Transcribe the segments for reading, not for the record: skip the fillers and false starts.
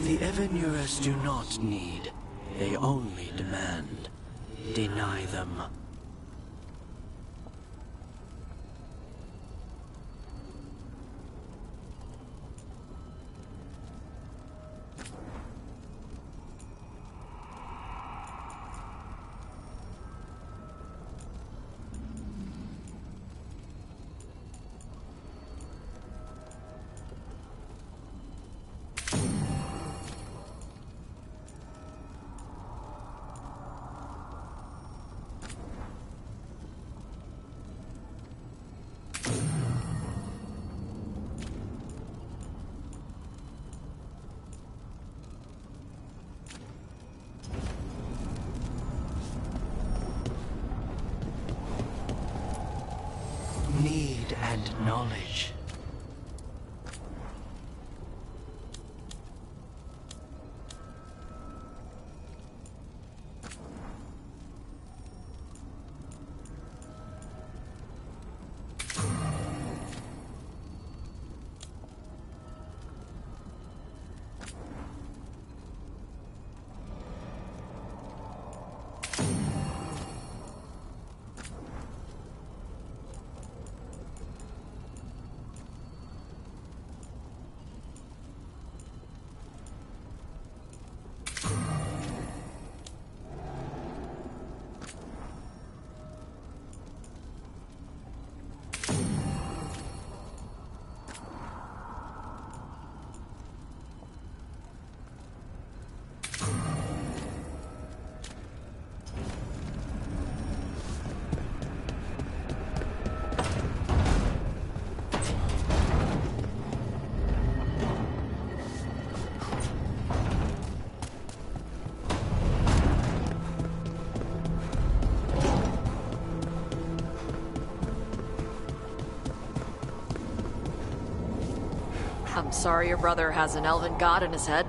The Evanurers do not need. They only demand. Deny them. Need and knowledge. I'm sorry your brother has an elven god in his head.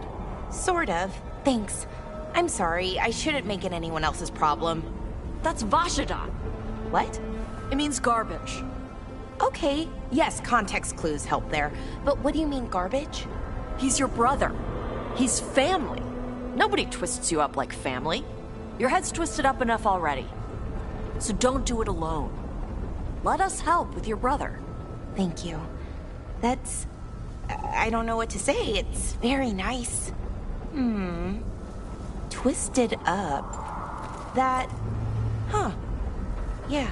Sort of. Thanks. I'm sorry. I shouldn't make it anyone else's problem. That's Vashadan. What? It means garbage. Okay. Yes, context clues help there. But what do you mean, garbage? He's your brother. He's family. Nobody twists you up like family. Your head's twisted up enough already. So don't do it alone. Let us help with your brother. Thank you. That's... I don't know what to say. It's very nice. Twisted up. That... Huh. Yeah.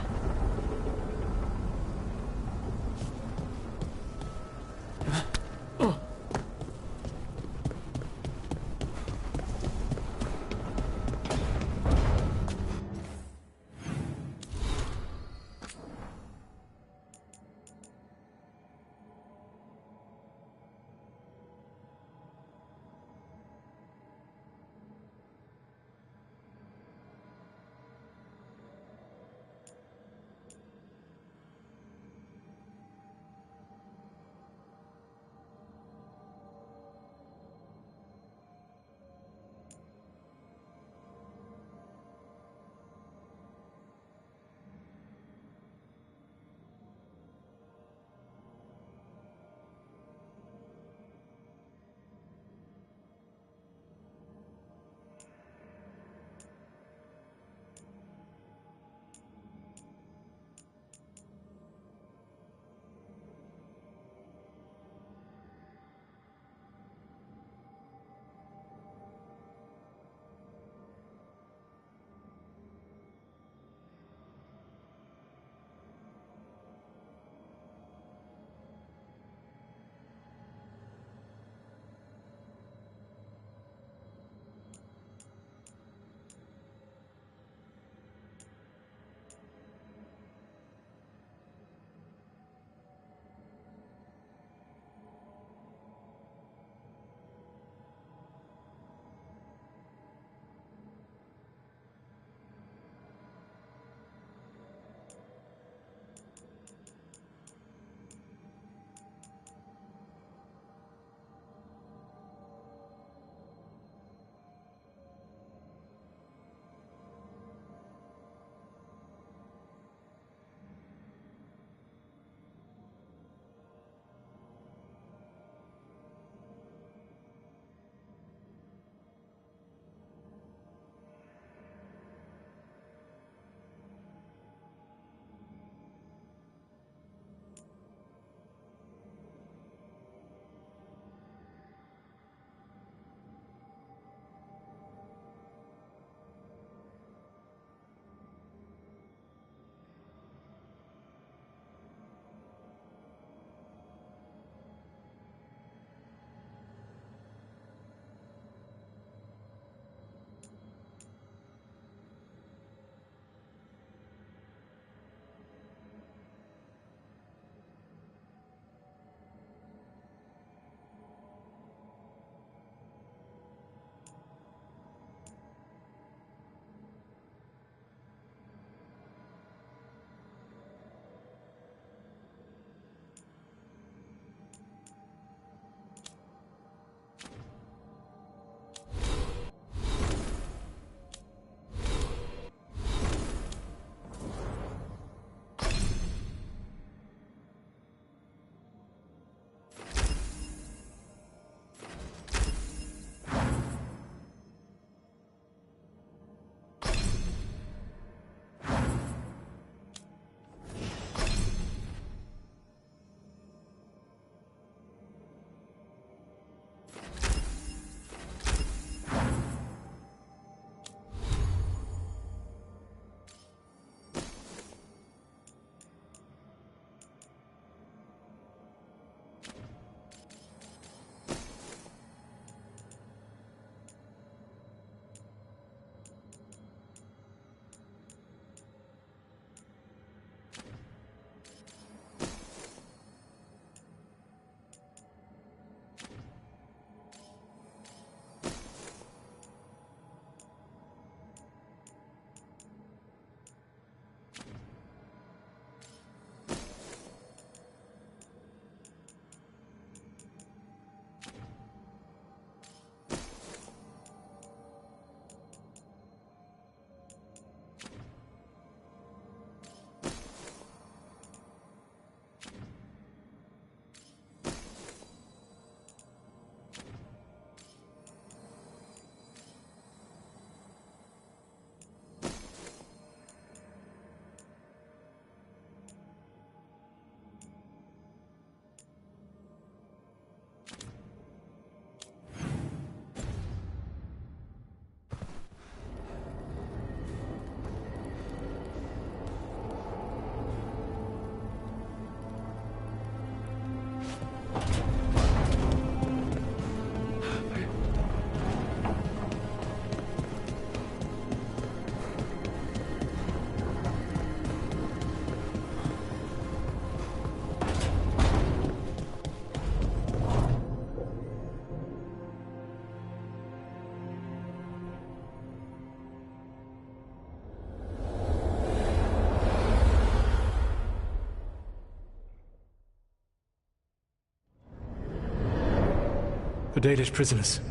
The Dalish prisoners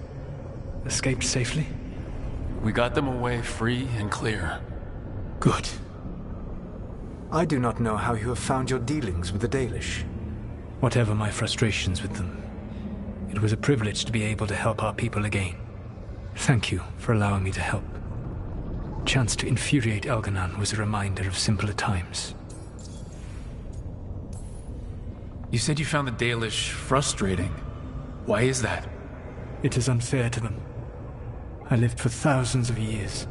escaped safely? We got them away free and clear. Good. I do not know how you have found your dealings with the Dalish. Whatever my frustrations with them, it was a privilege to be able to help our people again. Thank you for allowing me to help. Chance to infuriate Elganon was a reminder of simpler times. You said you found the Dalish frustrating. Why is that? It is unfair to them. I lived for thousands of years,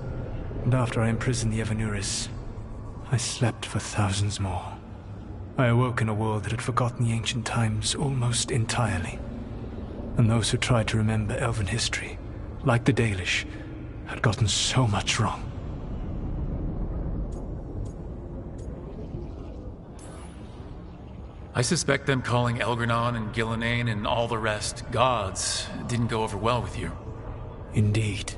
and after I imprisoned the Evanuris, I slept for thousands more. I awoke in a world that had forgotten the ancient times almost entirely. And those who tried to remember Elven history, like the Dalish, had gotten so much wrong. I suspect them calling Elgranon and Gillenane and all the rest gods didn't go over well with you. Indeed.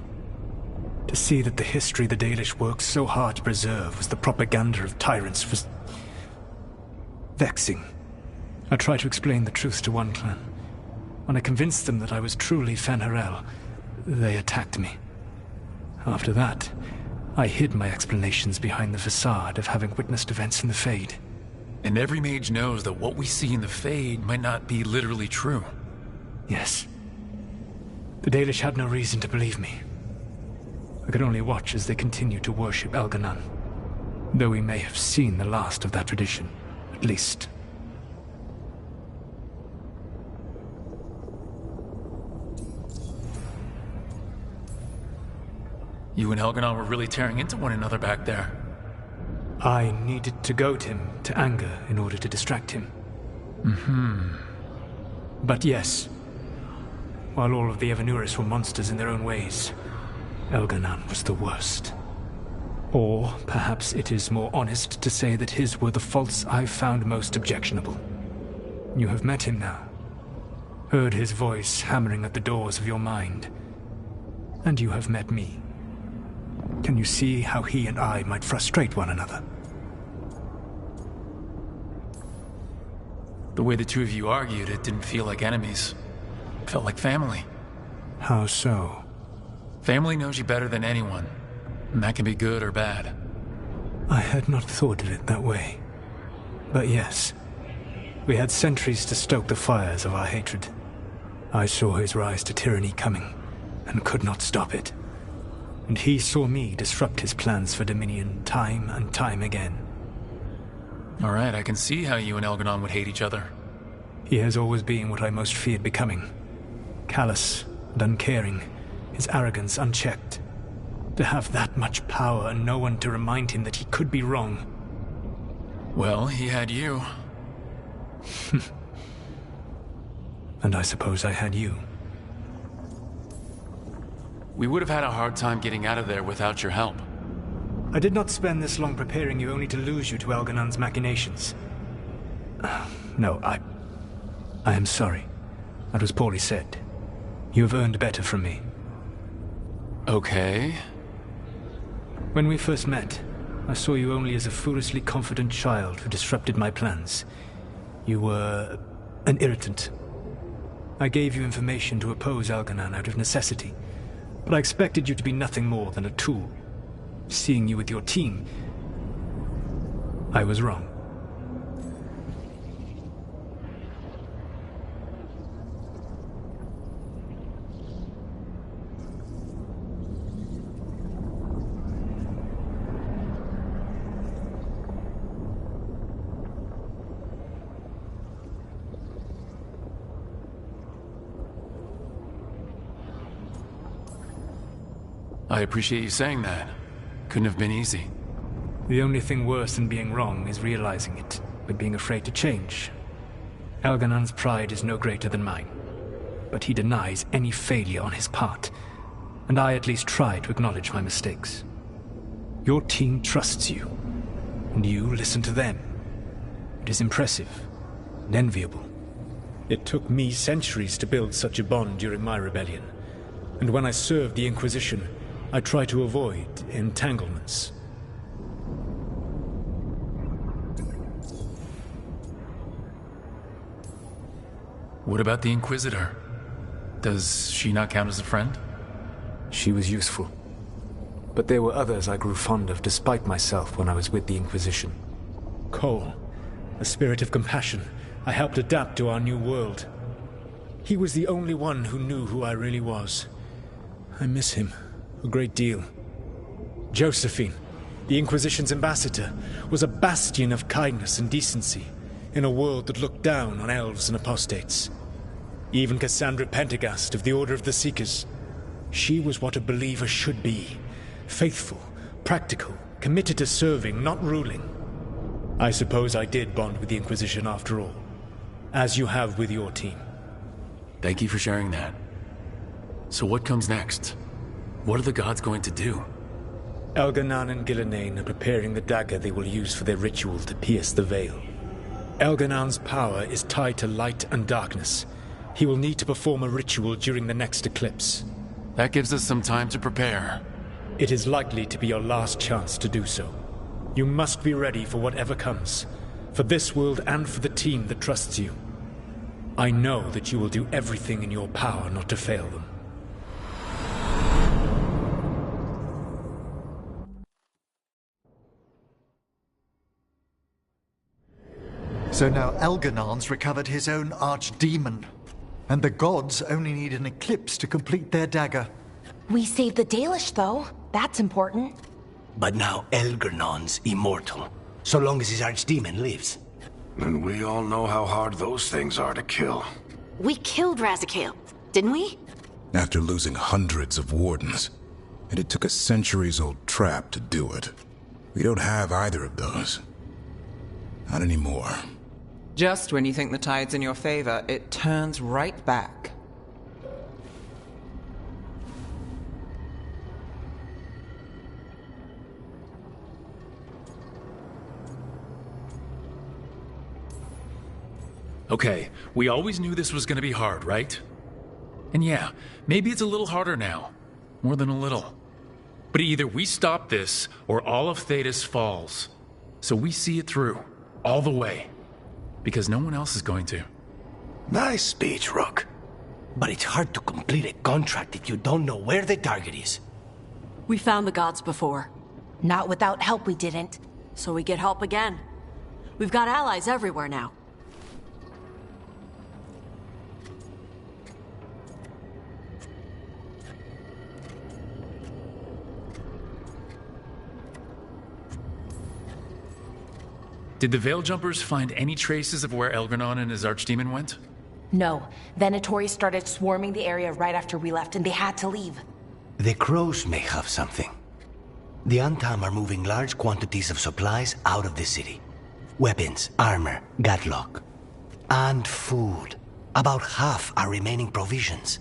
To see that the history the Dalish worked so hard to preserve was the propaganda of tyrants was vexing. I tried to explain the truth to one clan. When I convinced them that I was truly Fen'Harel, they attacked me. After that, I hid my explanations behind the facade of having witnessed events in the Fade. And every mage knows that what we see in the Fade might not be literally true. Yes. The Dalish had no reason to believe me. I could only watch as they continued to worship Elganon, though we may have seen the last of that tradition, at least. You and Elganon were really tearing into one another back there. I needed to goad him to anger in order to distract him. But yes, while all of the Evanuris were monsters in their own ways, Elganon was the worst. Or perhaps it is more honest to say that his were the faults I found most objectionable. You have met him now, heard his voice hammering at the doors of your mind, and you have met me. Can you see how he and I might frustrate one another? The way the two of you argued, it didn't feel like enemies. It felt like family. How so? Family knows you better than anyone, and that can be good or bad. I had not thought of it that way. But yes, we had centuries to stoke the fires of our hatred. I saw his rise to tyranny coming, and could not stop it. And he saw me disrupt his plans for Dominion time and time again. All right, I can see how you and Elganon would hate each other. He has always been what I most feared becoming. Callous and uncaring, his arrogance unchecked. To have that much power and no one to remind him that he could be wrong. Well, he had you. And I suppose I had you. We would have had a hard time getting out of there without your help. I did not spend this long preparing you only to lose you to Elganon's machinations. No, I am sorry. That was poorly said. You have earned better from me. Okay. When we first met, I saw you only as a foolishly confident child who disrupted my plans. You were an irritant. I gave you information to oppose Elganon out of necessity, but I expected you to be nothing more than a tool. Seeing you with your team, I was wrong. I appreciate you saying that. Couldn't have been easy. The only thing worse than being wrong is realizing it, but being afraid to change. Elganon's pride is no greater than mine, but he denies any failure on his part, and I at least try to acknowledge my mistakes. Your team trusts you, and you listen to them. It is impressive and enviable. It took me centuries to build such a bond during my rebellion, and when I served the Inquisition, I try to avoid entanglements. What about the Inquisitor? Does she not count as a friend? She was useful. But there were others I grew fond of despite myself when I was with the Inquisition. Cole, a spirit of compassion, I helped adapt to our new world. He was the only one who knew who I really was. I miss him a great deal. Josephine, the Inquisition's ambassador, was a bastion of kindness and decency in a world that looked down on elves and apostates. Even Cassandra Pendergast of the Order of the Seekers. She was what a believer should be. Faithful, practical, committed to serving, not ruling. I suppose I did bond with the Inquisition after all, as you have with your team. Thank you for sharing that. So what comes next? What are the gods going to do? Elganon and Gillenane are preparing the dagger they will use for their ritual to pierce the veil. Elganon's power is tied to light and darkness. He will need to perform a ritual during the next eclipse. That gives us some time to prepare. It is likely to be your last chance to do so. You must be ready for whatever comes, for this world and for the team that trusts you. I know that you will do everything in your power not to fail them. So now Elganon's recovered his own archdemon, and the gods only need an eclipse to complete their dagger. We saved the Dalish, though. That's important. But now Elgernon's immortal, so long as his archdemon lives. And we all know how hard those things are to kill. We killed Razikale, didn't we? After losing hundreds of wardens, and it took a centuries-old trap to do it. We don't have either of those. Not anymore. Just when you think the tide's in your favor, it turns right back. Okay, we always knew this was gonna be hard, right? And yeah, maybe it's a little harder now. More than a little. But either we stop this, or all of Thedas falls. So we see it through, all the way. Because no one else is going to. Nice speech, Rook. But it's hard to complete a contract if you don't know where the target is. We found the gods before, Not without help, we didn't. so we get help again. We've got allies everywhere now. Did the Veil Jumpers find any traces of where Elgranon and his archdemon went? No. Venatori started swarming the area right after we left, and they had to leave. The crows may have something. The Antam are moving large quantities of supplies out of the city. Weapons, armor, gatlock. And food. About half our remaining provisions.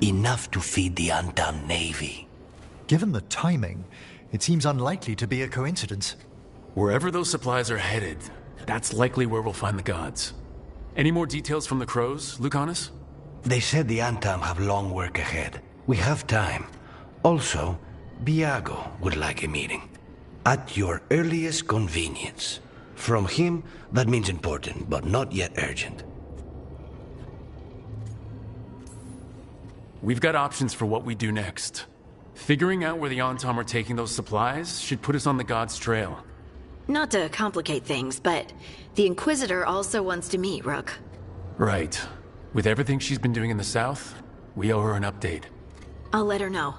Enough to feed the Antam navy. Given the timing, it seems unlikely to be a coincidence. Wherever those supplies are headed, that's likely where we'll find the gods. Any more details from the crows, Lucanus? They said the Antam have long work ahead. We have time. Also, Biago would like a meeting. At your earliest convenience. From him, that means important, but not yet urgent. We've got options for what we do next. Figuring out where the Antam are taking those supplies should put us on the gods' trail. Not to complicate things, but the Inquisitor also wants to meet Rook. Right. With everything she's been doing in the south, we owe her an update. I'll let her know.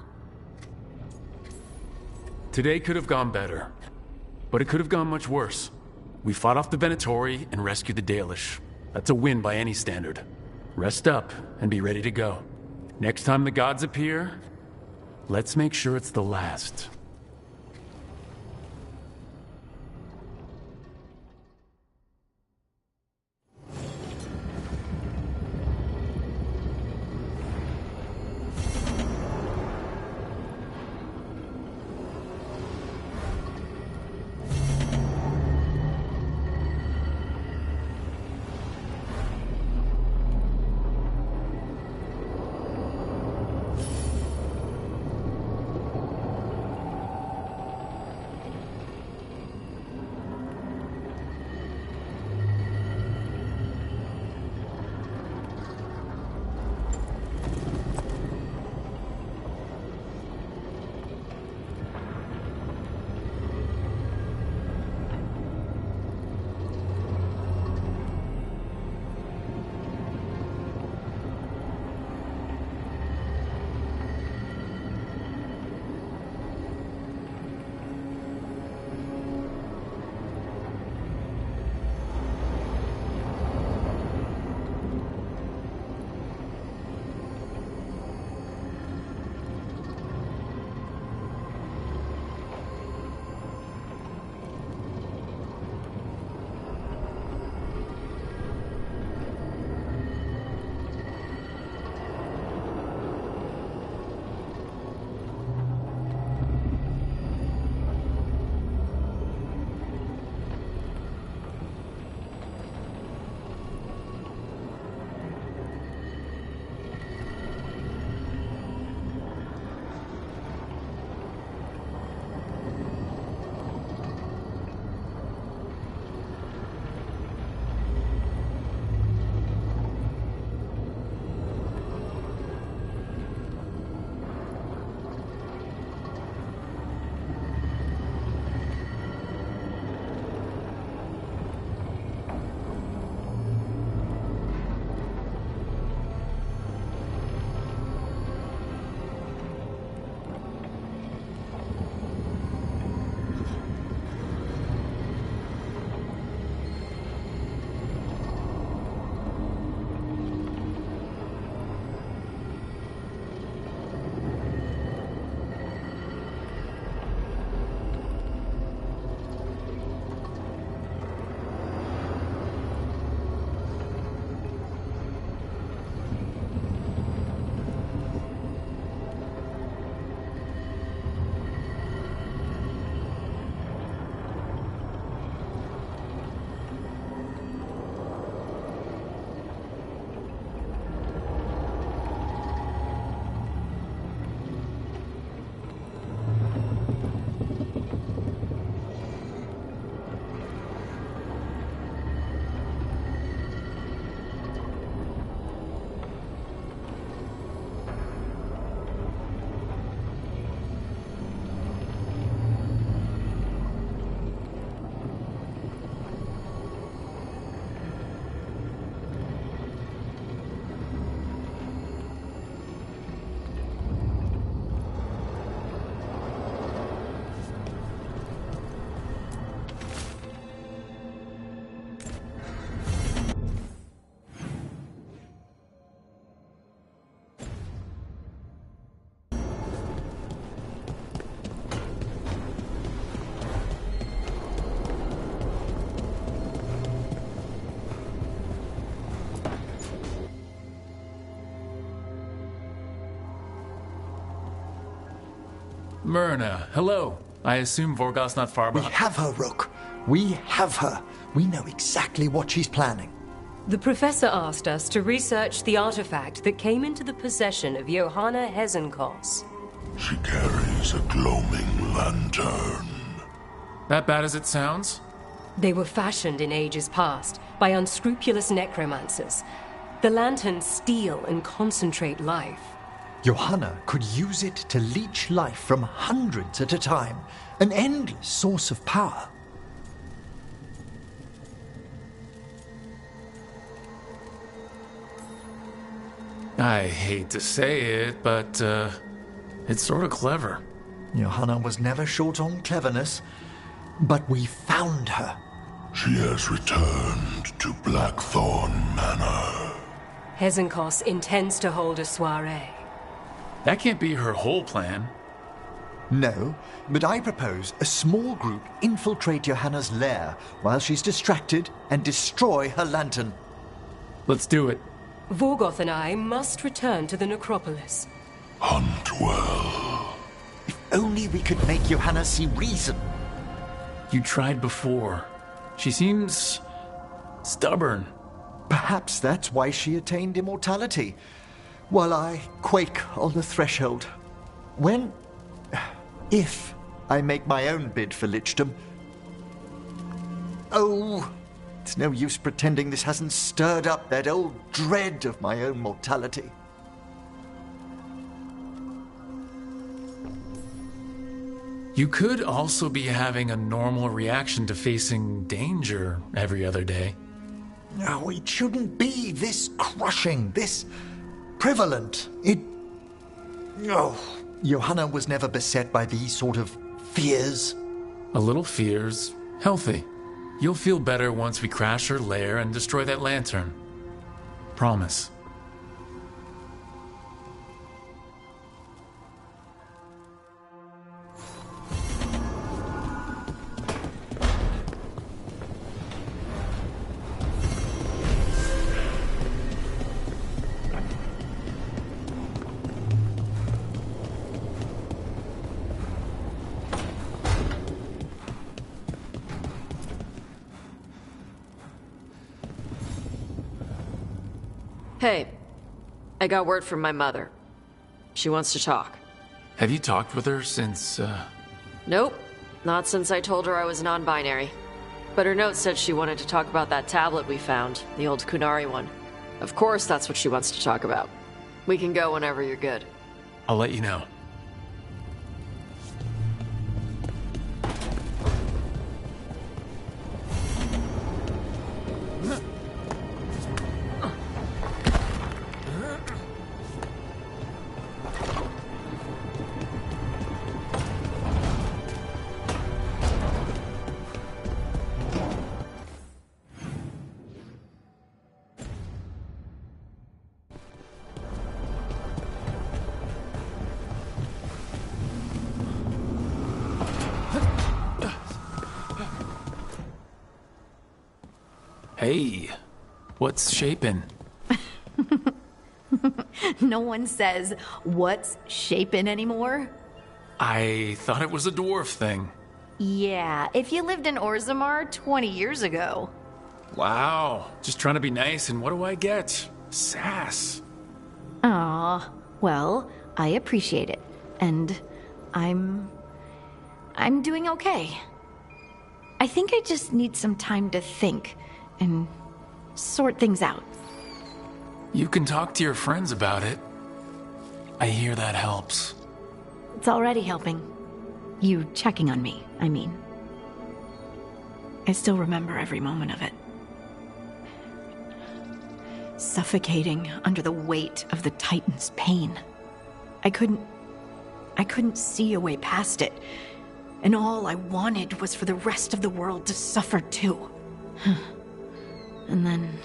Today could have gone better, but it could have gone much worse. We fought off the Venatori and rescued the Dalish. That's a win by any standard. Rest up and be ready to go. Next time the gods appear, let's make sure it's the last. Myrna, hello. I assume Vorgos's not far We behind. have her, Rook. We have her. We know exactly what she's planning. The professor asked us to research the artifact that came into the possession of Johanna Hesenkos. She carries a gloaming lantern. That bad as it sounds? They were fashioned in ages past by unscrupulous necromancers. The lanterns steal and concentrate life. Johanna could use it to leech life from hundreds at a time. An endless source of power. I hate to say it, but it's sort of clever. Johanna was never short on cleverness, but we found her. She has returned to Blackthorn Manor. Hesenkos intends to hold a soiree. That can't be her whole plan. No, but I propose a small group infiltrate Johanna's lair while she's distracted and destroy her lantern. Let's do it. Vorgoth and I must return to the necropolis. Hunt well. If only we could make Johanna see reason. You tried before. She seems stubborn. Perhaps that's why she attained immortality, while I quake on the threshold. If I make my own bid for lichdom. Oh, it's no use pretending this hasn't stirred up that old dread of my own mortality. You could also be having a normal reaction to facing danger every other day. No, it shouldn't be this crushing, this prevalent. No. Johanna was never beset by these sort of fears. A little fear's healthy. You'll feel better once we crash her lair and destroy that lantern. Promise. Hey, I got word from my mother. She wants to talk. Have you talked with her since, Nope, not since I told her I was non-binary. But her note said she wanted to talk about that tablet we found, the old Kunari one. Of course that's what she wants to talk about. We can go whenever you're good. I'll let you know. Hey, what's shaping? No one says, what's shaping anymore? I thought it was a dwarf thing. Yeah, if you lived in Orzammar 20 years ago. Wow, just trying to be nice, and what do I get? Sass. Aw, well, I appreciate it. And I'm doing okay. I think I just need some time to think and sort things out. You can talk to your friends about it. I hear that helps. It's already helping. You checking on me, I mean. I still remember every moment of it. Suffocating under the weight of the Titan's pain. I couldn't see a way past it. And all I wanted was for the rest of the world to suffer too. And then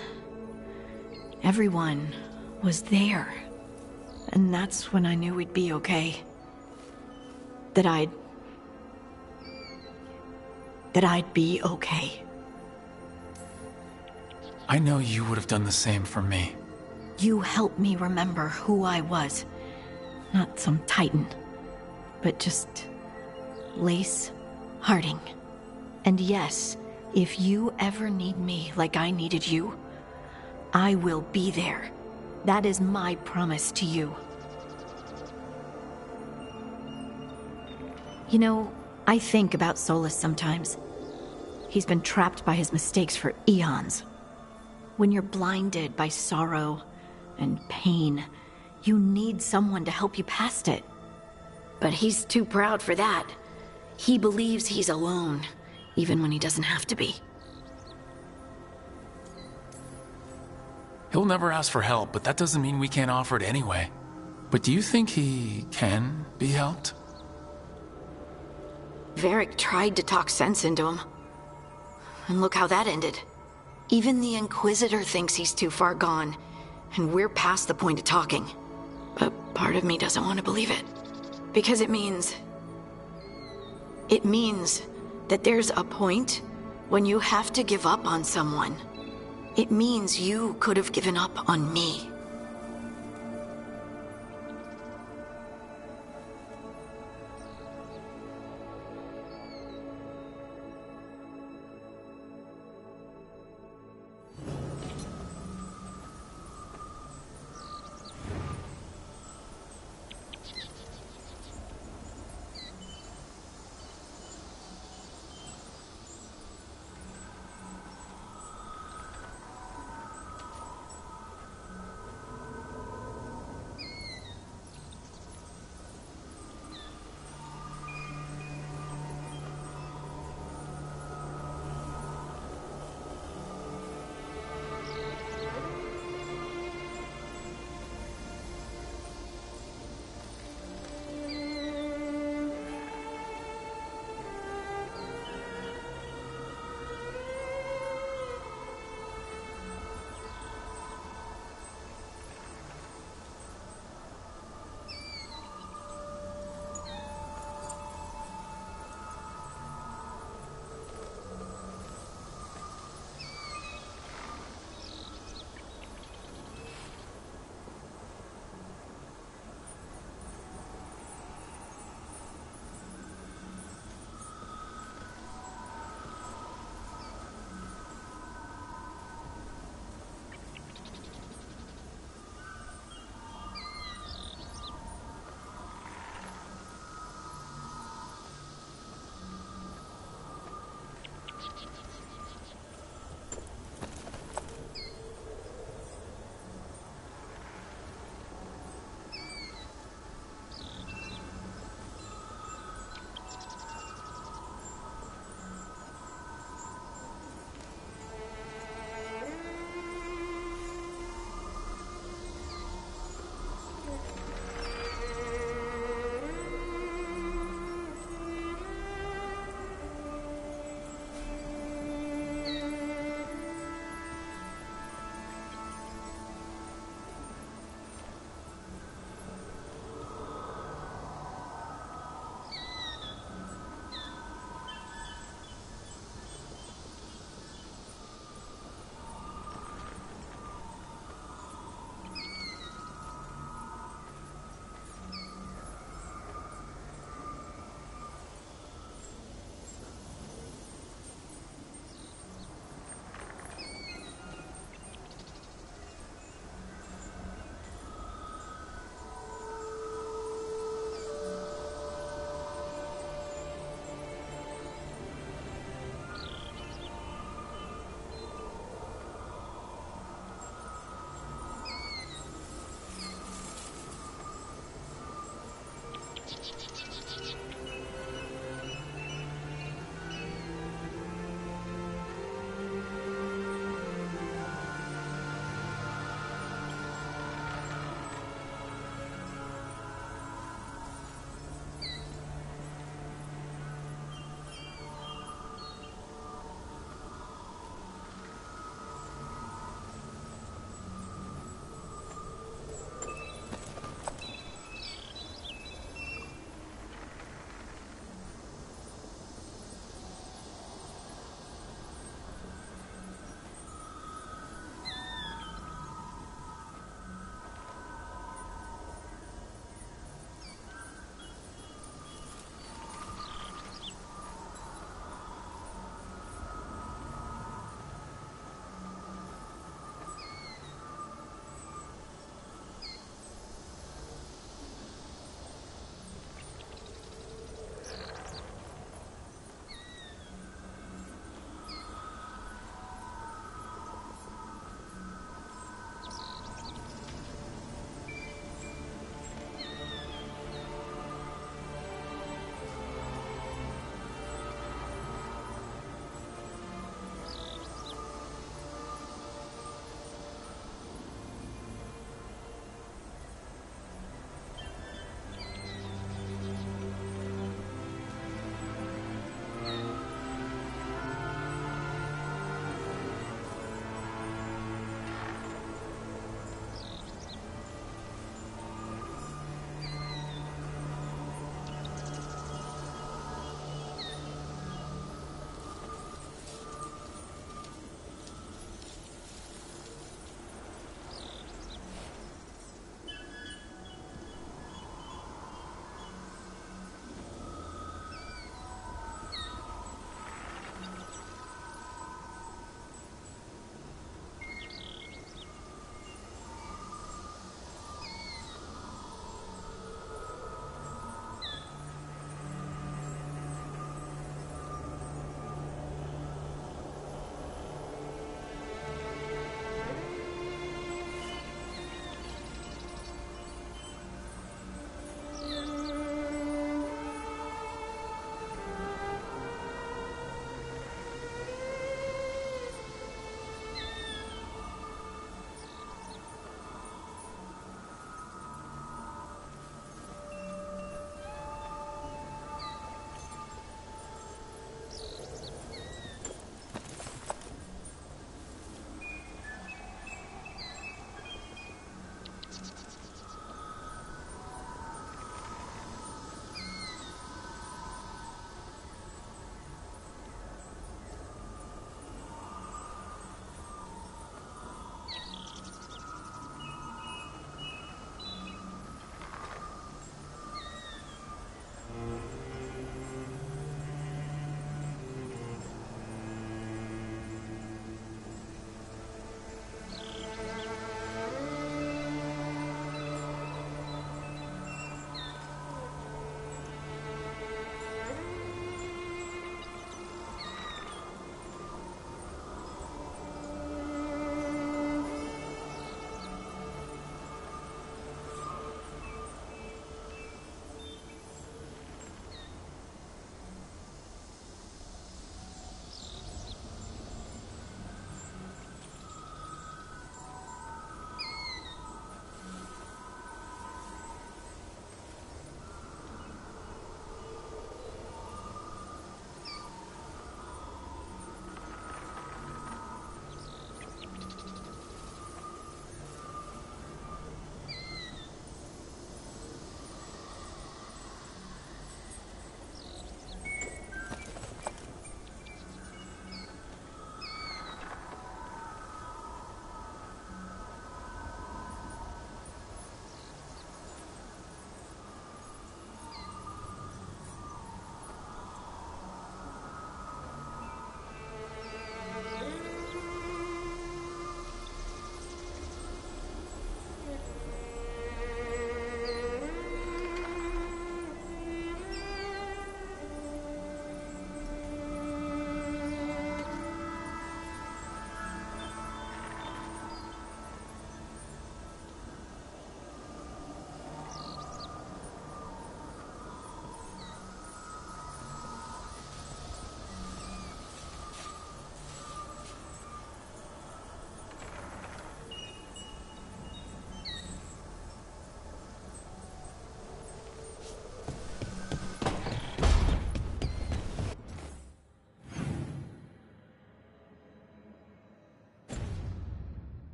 everyone was there. And that's when I knew we'd be okay. That I'd be okay. I know you would have done the same for me. You helped me remember who I was. Not some Titan, but just Lace Harding. And yes, if you ever need me like I needed you, I will be there. That is my promise to you. You know, I think about Solus sometimes. He's been trapped by his mistakes for eons. When you're blinded by sorrow and pain, you need someone to help you past it. But he's too proud for that. He believes he's alone, even when he doesn't have to be. He'll never ask for help, but that doesn't mean we can't offer it anyway. But do you think he can be helped? Varric tried to talk sense into him. And look how that ended. Even the Inquisitor thinks he's too far gone, and we're past the point of talking. But part of me doesn't want to believe it. Because it means that there's a point when you have to give up on someone. It means you could have given up on me.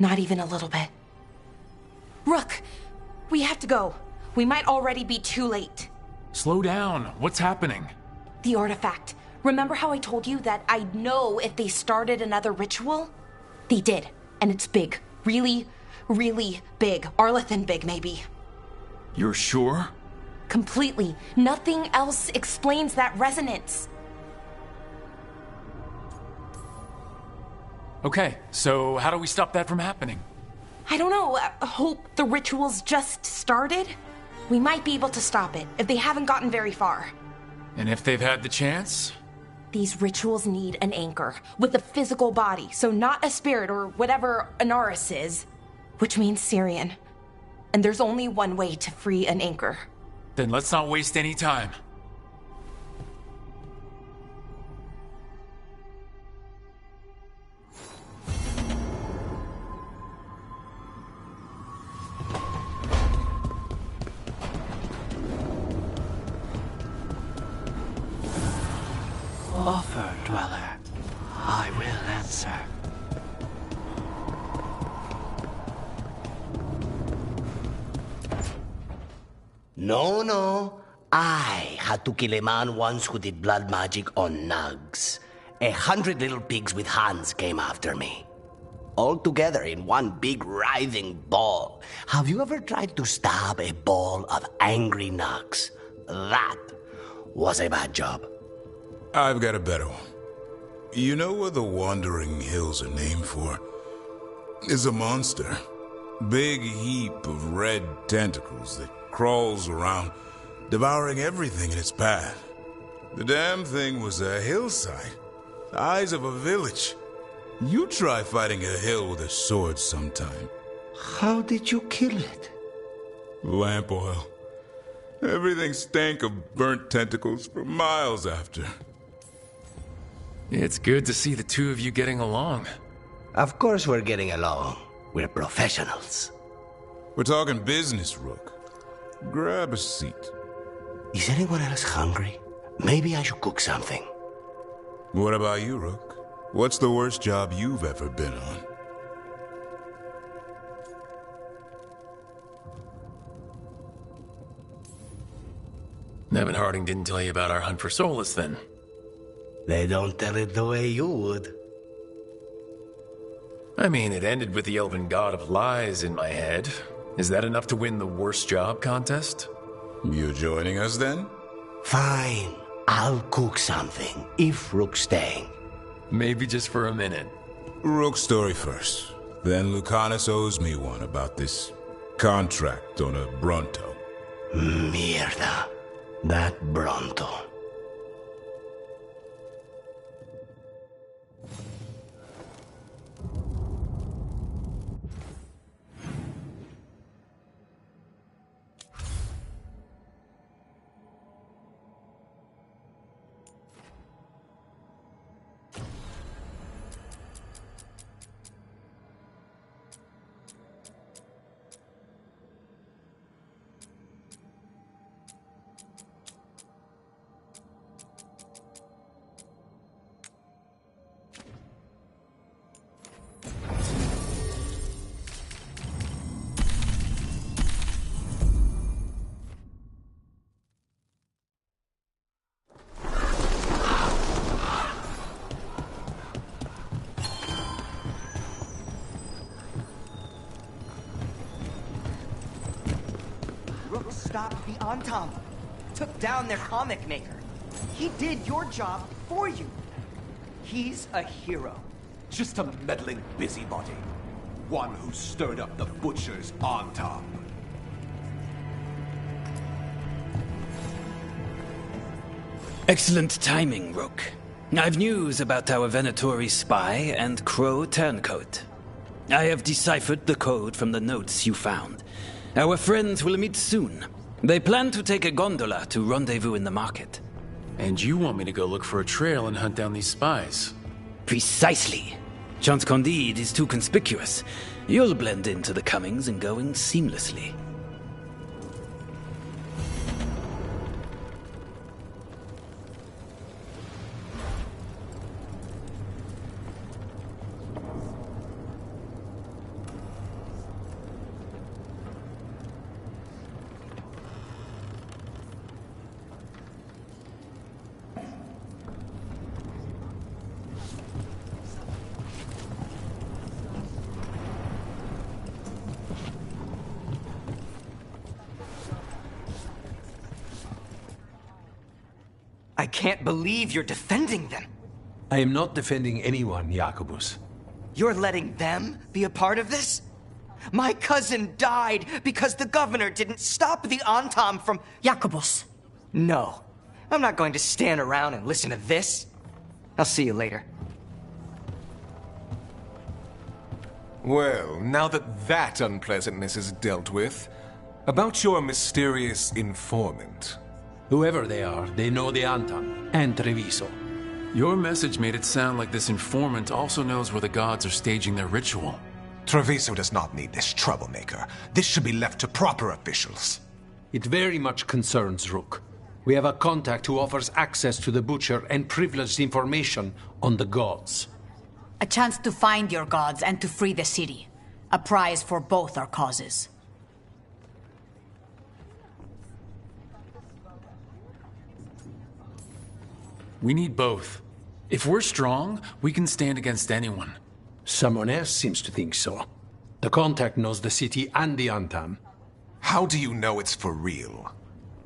Not even a little bit. Rook, we have to go. We might already be too late. Slow down. What's happening? The artifact. Remember how I told you that I'd know if they started another ritual? They did, and it's big. Really, really big. Arlethan big, maybe. You're sure? Completely. Nothing else explains that resonance. Okay, so how do we stop that from happening? I don't know. Hope the ritual's just started? We might be able to stop it if they haven't gotten very far. And if they've had the chance? These rituals need an anchor with a physical body, so not a spirit or whatever Anaris is, which means Syrian. And there's only one way to free an anchor. Then let's not waste any time. Offer, Dweller. I will answer. No. I had to kill a man once who did blood magic on nugs. 100 little pigs with hands came after me. All together in one big writhing ball. Have you ever tried to stab a ball of angry nugs? That was a bad job. I've got a better one. You know what the Wandering Hills are named for? It's a monster. Big heap of red tentacles that crawls around, devouring everything in its path. The damn thing was a hillside, the size of a village. You try fighting a hill with a sword sometime. How did you kill it? Lamp oil. Everything stank of burnt tentacles for miles after. It's good to see the two of you getting along. Of course we're getting along. We're professionals. We're talking business, Rook. Grab a seat. Is anyone else hungry? Maybe I should cook something. What about you, Rook? What's the worst job you've ever been on? Nevin Harding didn't tell you about our hunt for Solus, then? They don't tell it the way you would. I mean, it ended with the elven god of lies in my head. Is that enough to win the worst job contest? You joining us, then? Fine. I'll cook something, if Rook's staying. Maybe just for a minute. Rook's story first. Then Lucanus owes me one about this contract on a Bronto. Mierda. That Bronto. Stopped the Antam. Took down their comic maker. He did your job for you. He's a hero. Just a meddling busybody. One who stirred up the butchers on top. Excellent timing, Rook. I've news about our Venatori spy and Crow turncoat. I have deciphered the code from the notes you found. Our friends will meet soon. They plan to take a gondola to rendezvous in the market. And you want me to go look for a trail and hunt down these spies? Precisely. Chance Candide is too conspicuous. You'll blend into the comings and goings seamlessly. I can't believe you're defending them. I am not defending anyone, Jacobus. You're letting them be a part of this? My cousin died because the governor didn't stop the Antam from... Jacobus. No. I'm not going to stand around and listen to this. I'll see you later. Well, now that unpleasantness is dealt with, about your mysterious informant. Whoever they are, they know the Antam and Treviso. Your message made it sound like this informant also knows where the gods are staging their ritual. Treviso does not need this troublemaker. This should be left to proper officials. It very much concerns Rook. We have a contact who offers access to the Butcher and privileged information on the gods. A chance to find your gods and to free the city. A prize for both our causes. We need both. If we're strong, we can stand against anyone. Someone else seems to think so. The contact knows the city and the Antam. How do you know it's for real?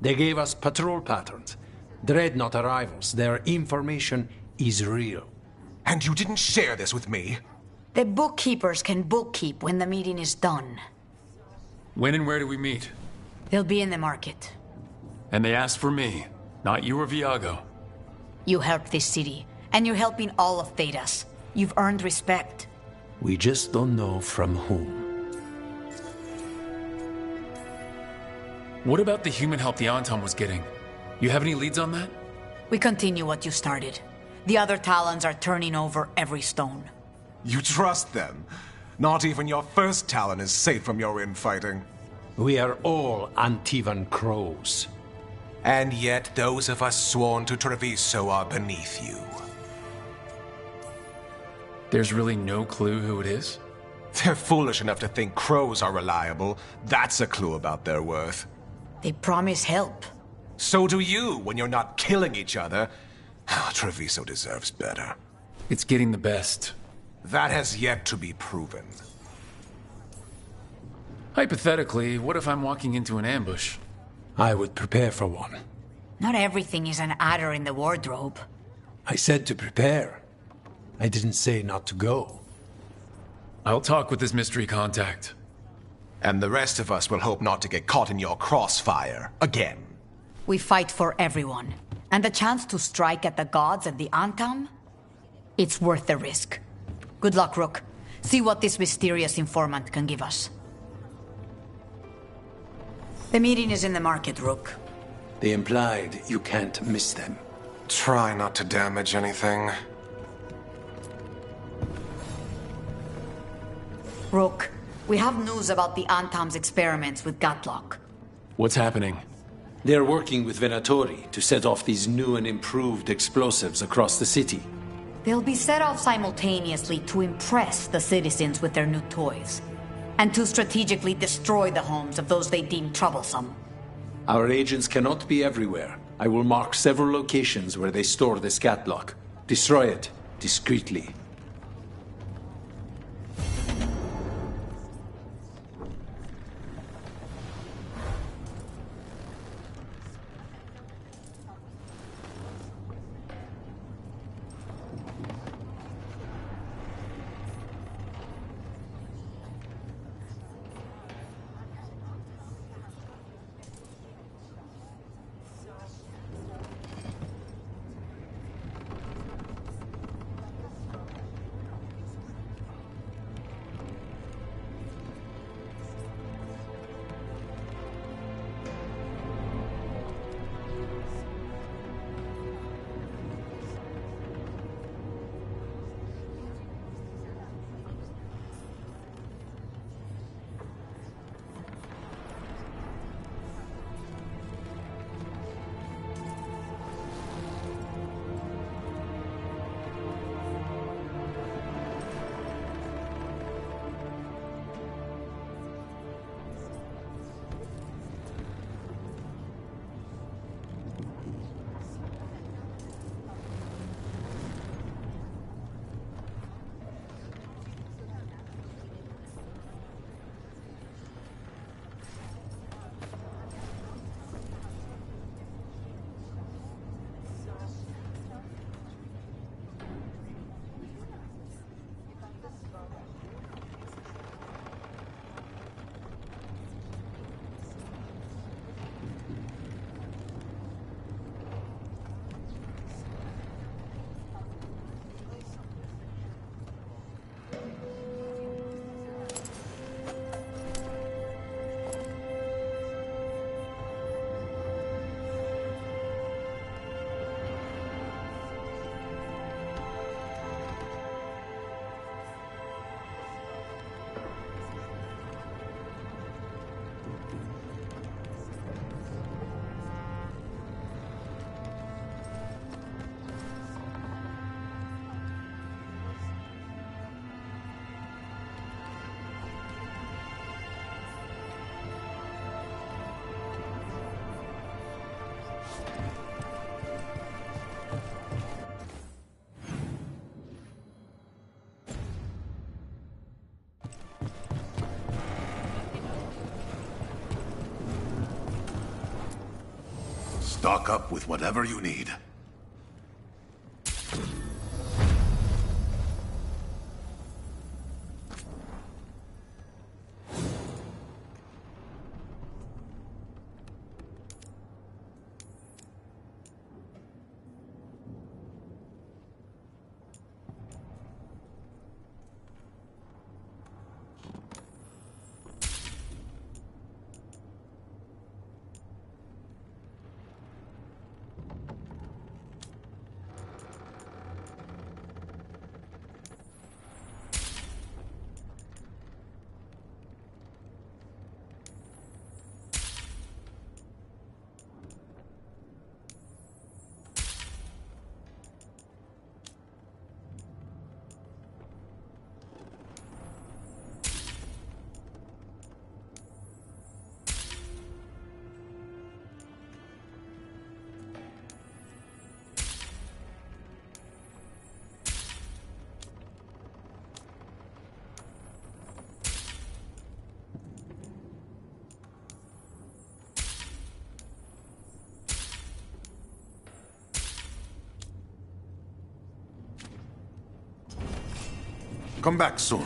They gave us patrol patterns. Dreadnought arrivals. Their information is real. And you didn't share this with me? The bookkeepers can bookkeep when the meeting is done. When and where do we meet? They'll be in the market. And they asked for me, not you or Viago. You helped this city, and you're helping all of Thedas. You've earned respect. We just don't know from whom. What about the human help the Anton was getting? You have any leads on that? We continue what you started. The other Talons are turning over every stone. You trust them? Not even your first Talon is safe from your infighting. We are all Antivan crows. And yet those of us sworn to Treviso are beneath you. There's really no clue who it is? They're foolish enough to think crows are reliable. That's a clue about their worth. They promise help. So do you when you're not killing each other. Treviso deserves better. It's getting the best. That has yet to be proven. Hypothetically, what if I'm walking into an ambush? I would prepare for one. Not everything is an adder in the wardrobe. I said to prepare. I didn't say not to go. I'll talk with this mystery contact. And the rest of us will hope not to get caught in your crossfire again. We fight for everyone. And the chance to strike at the gods and the Antam? It's worth the risk. Good luck, Rook. See what this mysterious informant can give us. The meeting is in the market, Rook. They implied you can't miss them. Try not to damage anything. Rook, we have news about the Antam's experiments with Gatlock. What's happening? They're working with Venatori to set off these new and improved explosives across the city. They'll be set off simultaneously to impress the citizens with their new toys, and to strategically destroy the homes of those they deem troublesome. Our agents cannot be everywhere. I will mark several locations where they store this Gatlock. Destroy it discreetly. Stock up with whatever you need. Come back soon.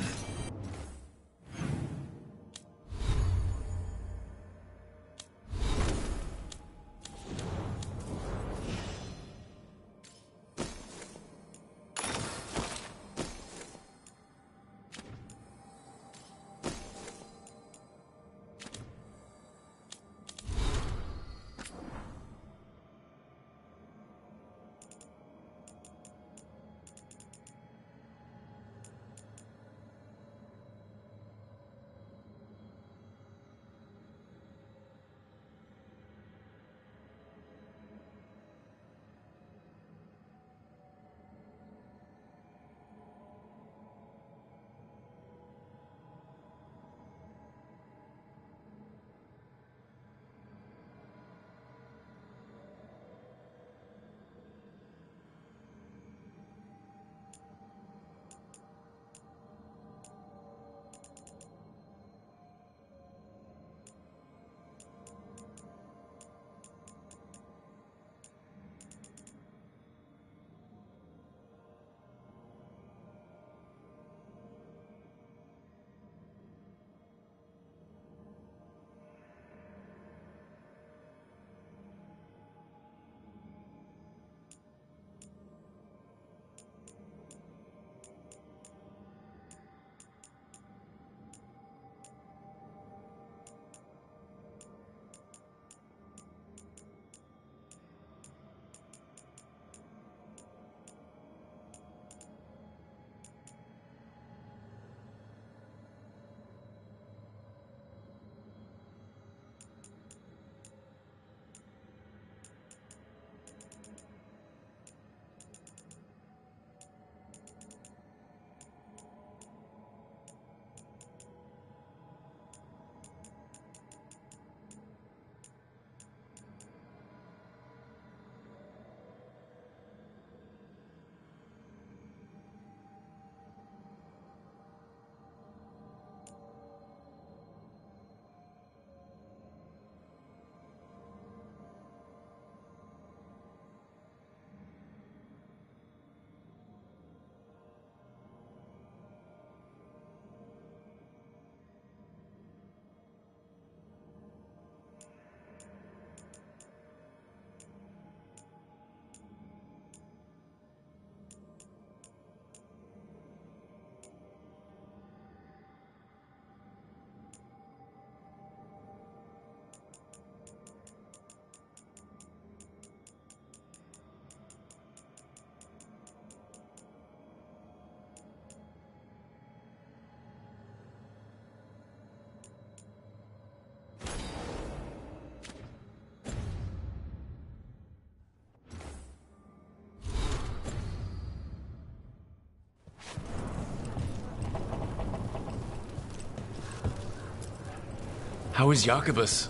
How is Jacobus?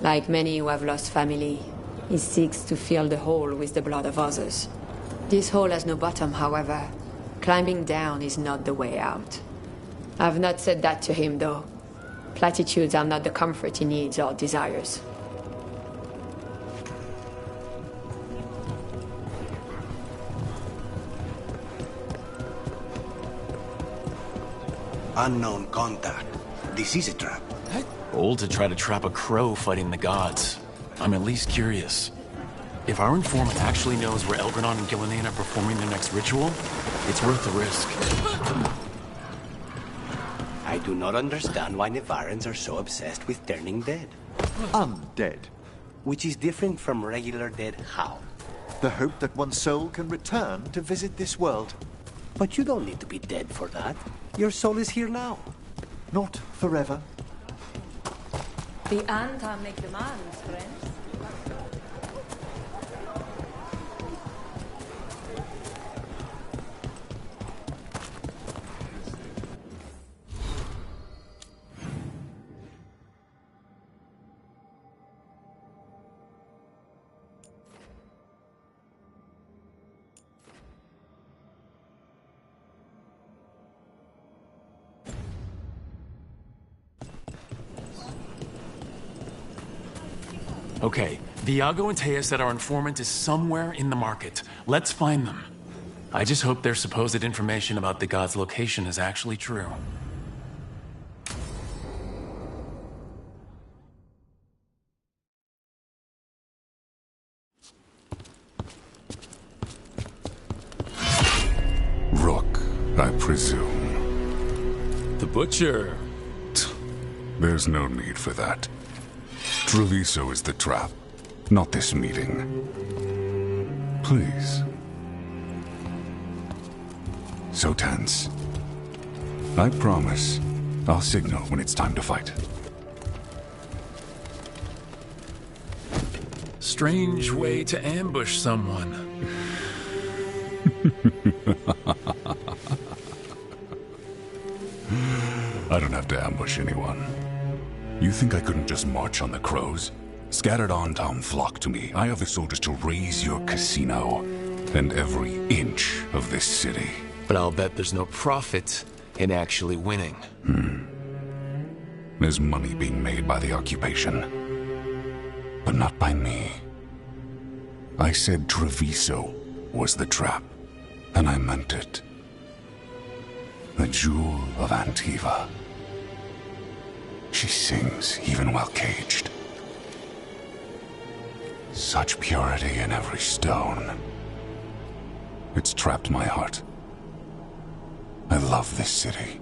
Like many who have lost family, he seeks to fill the hole with the blood of others. This hole has no bottom, however. Climbing down is not the way out. I've not said that to him, though. Platitudes are not the comfort he needs or desires. Unknown contact. This is a trap. Bold to try to trap a crow fighting the gods. I'm at least curious. If our informant actually knows where Elgranon and Gillinan are performing their next ritual, it's worth the risk. I do not understand why Nevarans are so obsessed with turning dead. Undead. Which is different from regular dead how? The hope that one's soul can return to visit this world. But you don't need to be dead for that. Your soul is here now. Not forever. The Anta make demands, friends. Okay, Viago and Taya said our informant is somewhere in the market. Let's find them. I just hope their supposed information about the god's location is actually true. Rook, I presume. The Butcher. There's no need for that. Treviso is the trap, not this meeting. Please. So tense. I promise, I'll signal when it's time to fight. Strange way to ambush someone. I don't have to ambush anyone. You think I couldn't just march on the crows? Scattered on Tom flock to me. I have the soldiers to raise your casino and every inch of this city. But I'll bet there's no profit in actually winning. There's money being made by the occupation, but not by me. I said Treviso was the trap, and I meant it. The Jewel of Antiva. She sings even while caged. Such purity in every stone. It's trapped my heart. I love this city.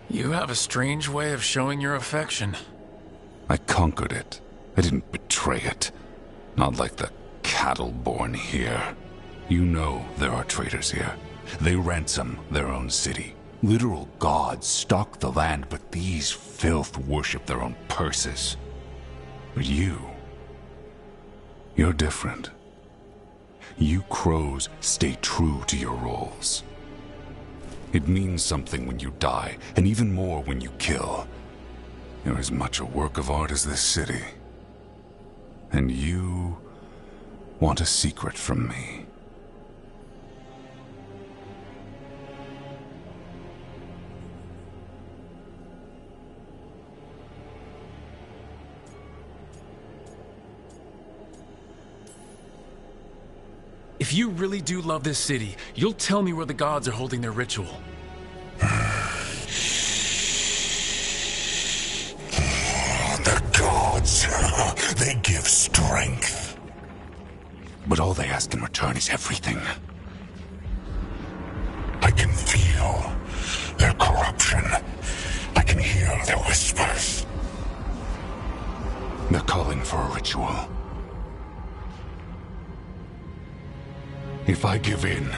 You have a strange way of showing your affection. I conquered it. I didn't betray it. Not like the cattle born here. You know there are traitors here. They ransom their own city. Literal gods stalk the land, but these filth worship their own purses. But you're different. You crows stay true to your roles. It means something when you die, and even more when you kill. You're as much a work of art as this city. And you want a secret from me. If you really do love this city, you'll tell me where the gods are holding their ritual. The gods, they give strength. But all they ask in return is everything. I can feel their corruption. I can hear their whispers. They're calling for a ritual. If I give in,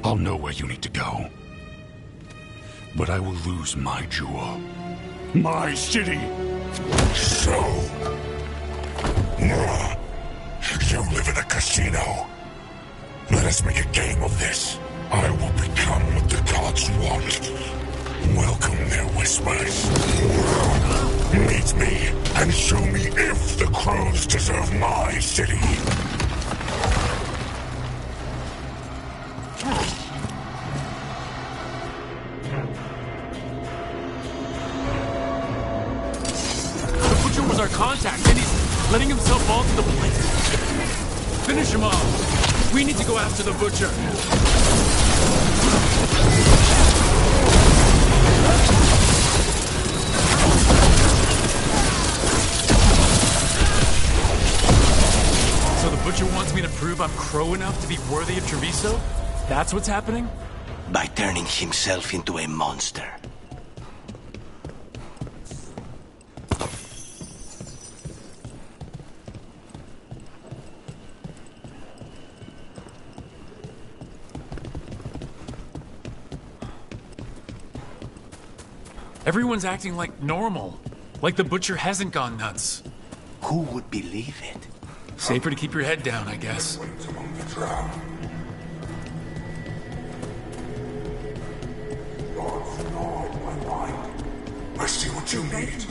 I'll know where you need to go. But I will lose my jewel. My city! So... you live in a casino. Let us make a game of this. I will become what the gods want. Welcome their whispers. Meet me and show me if the crows deserve my city. Finish him off! We need to go after the butcher! So the butcher wants me to prove I'm Crow enough to be worthy of Treviso? That's what's happening? By turning himself into a monster. Everyone's acting like normal. Like the butcher hasn't gone nuts. Who would believe it? Safer to keep your head down, I guess. I see what you need.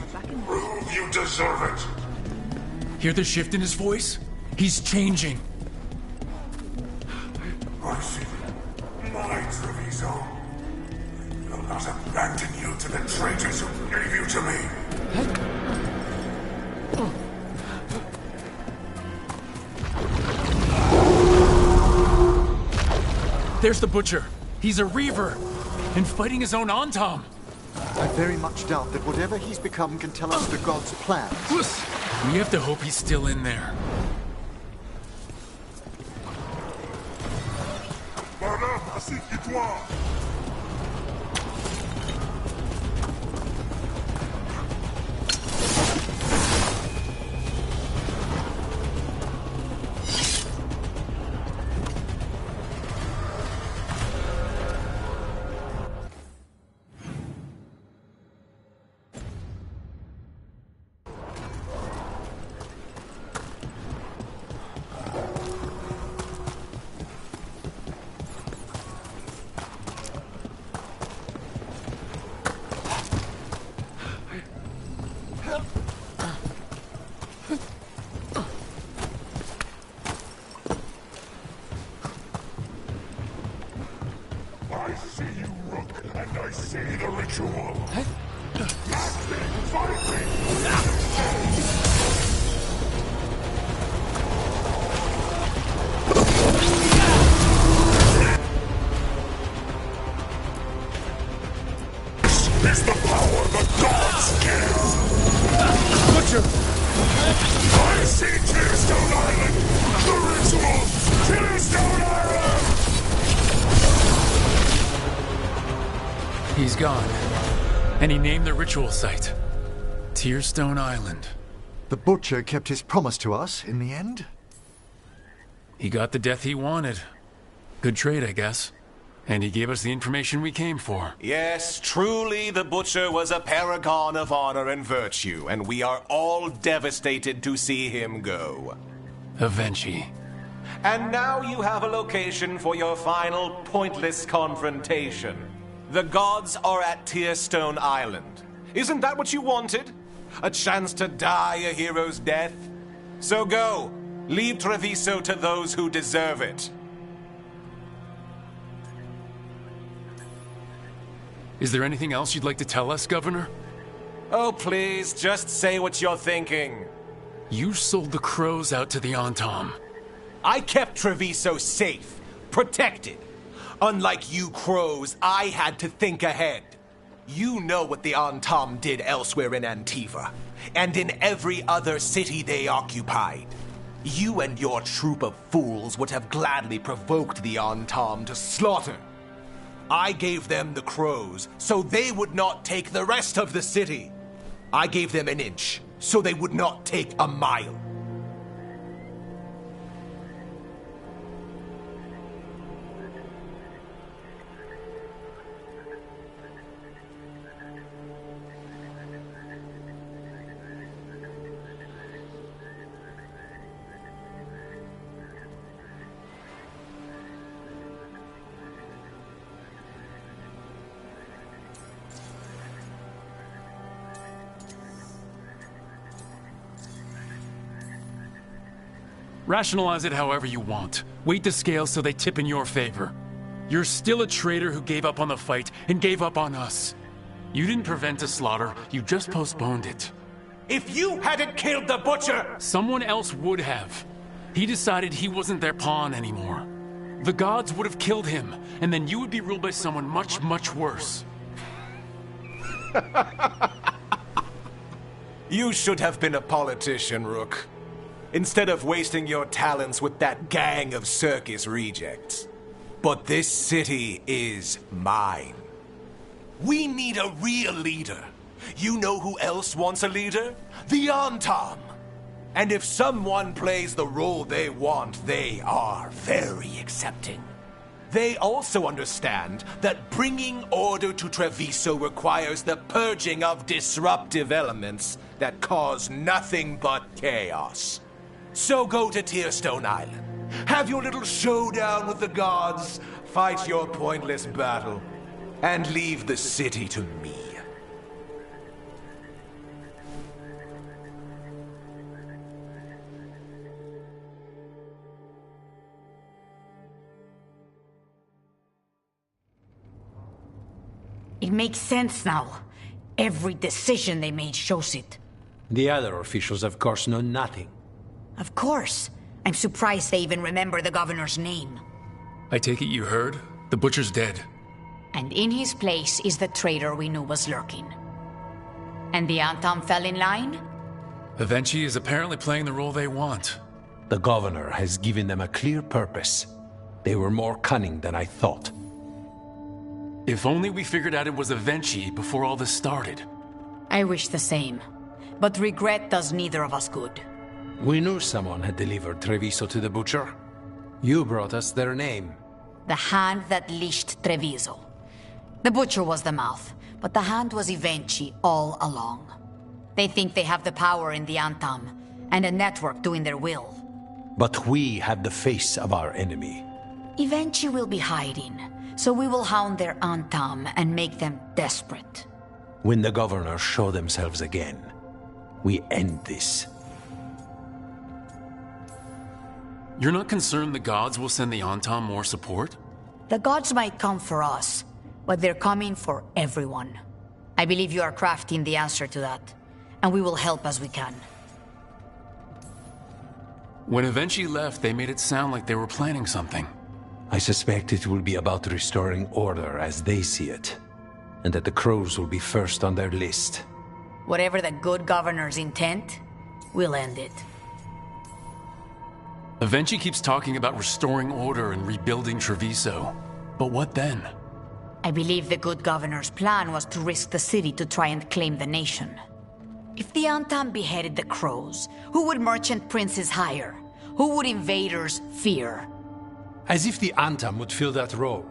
Prove you deserve it. Hear the shift in his voice? He's changing. I see. My Treviso. Will not abandon you to the traitors who gave you to me. There's the butcher. He's a Reaver. And fighting his own Antam. I very much doubt that whatever he's become can tell us the god's plans. We have to hope he's still in there. Madame, assieds-toi. I see you, Rook, and I see the ritual. Last thing, fight me! This is the power the gods give! Butcher! I see Tearstone Island! The ritual! Tearstone Island! He's gone. And he named the ritual site Tearstone Island. The butcher kept his promise to us in the end. He got the death he wanted. Good trade, I guess. And he gave us the information we came for. Yes, truly the Butcher was a paragon of honor and virtue, and we are all devastated to see him go. Avenchi. And now you have a location for your final pointless confrontation. The gods are at Tearstone Island. Isn't that what you wanted? A chance to die a hero's death? So go. Leave Treviso to those who deserve it. Is there anything else you'd like to tell us, Governor? Oh, please, just say what you're thinking. You sold the crows out to the Antam. I kept Treviso safe, protected. Unlike you crows, I had to think ahead. You know what the Antam did elsewhere in Antiva, and in every other city they occupied. You and your troop of fools would have gladly provoked the Antam to slaughter. I gave them the crows, so they would not take the rest of the city. I gave them an inch, so they would not take a mile. Rationalize it however you want. Weight the scales so they tip in your favor. You're still a traitor who gave up on the fight and gave up on us. You didn't prevent a slaughter, you just postponed it. If you hadn't killed the Butcher! Someone else would have. He decided he wasn't their pawn anymore. The gods would have killed him, and then you would be ruled by someone much, much worse. You should have been a politician, Rook. Instead of wasting your talents with that gang of circus rejects. But this city is mine. We need a real leader. You know who else wants a leader? The Antam. And if someone plays the role they want, they are very accepting. They also understand that bringing order to Treviso requires the purging of disruptive elements that cause nothing but chaos. So go to Tearstone Island. Have your little showdown with the gods, fight your pointless battle, and leave the city to me. It makes sense now. Every decision they made shows it. The other officials, of course, know nothing. Of course. I'm surprised they even remember the governor's name. I take it you heard? The butcher's dead. And in his place is the traitor we knew was lurking. And the Antam fell in line? Avenchi is apparently playing the role they want. The governor has given them a clear purpose. They were more cunning than I thought. If only we figured out it was Avenchi before all this started. I wish the same. But regret does neither of us good. We knew someone had delivered Treviso to the butcher. You brought us their name. The hand that leashed Treviso. The butcher was the mouth, but the hand was Avenchi all along. They think they have the power in the Antam, and a network doing their will. But we have the face of our enemy. Avenchi will be hiding, so we will hound their Antam and make them desperate. When the governors show themselves again, we end this. You're not concerned the gods will send the Antam more support? The gods might come for us, but they're coming for everyone. I believe you are crafting the answer to that, and we will help as we can. When Avenchi left, they made it sound like they were planning something. I suspect it will be about restoring order as they see it, and that the crows will be first on their list. Whatever the good governor's intent, we'll end it. Avenchi keeps talking about restoring order and rebuilding Treviso. But what then? I believe the good governor's plan was to risk the city to try and claim the nation. If the Antam beheaded the crows, who would merchant princes hire? Who would invaders fear? As if the Antam would fill that role.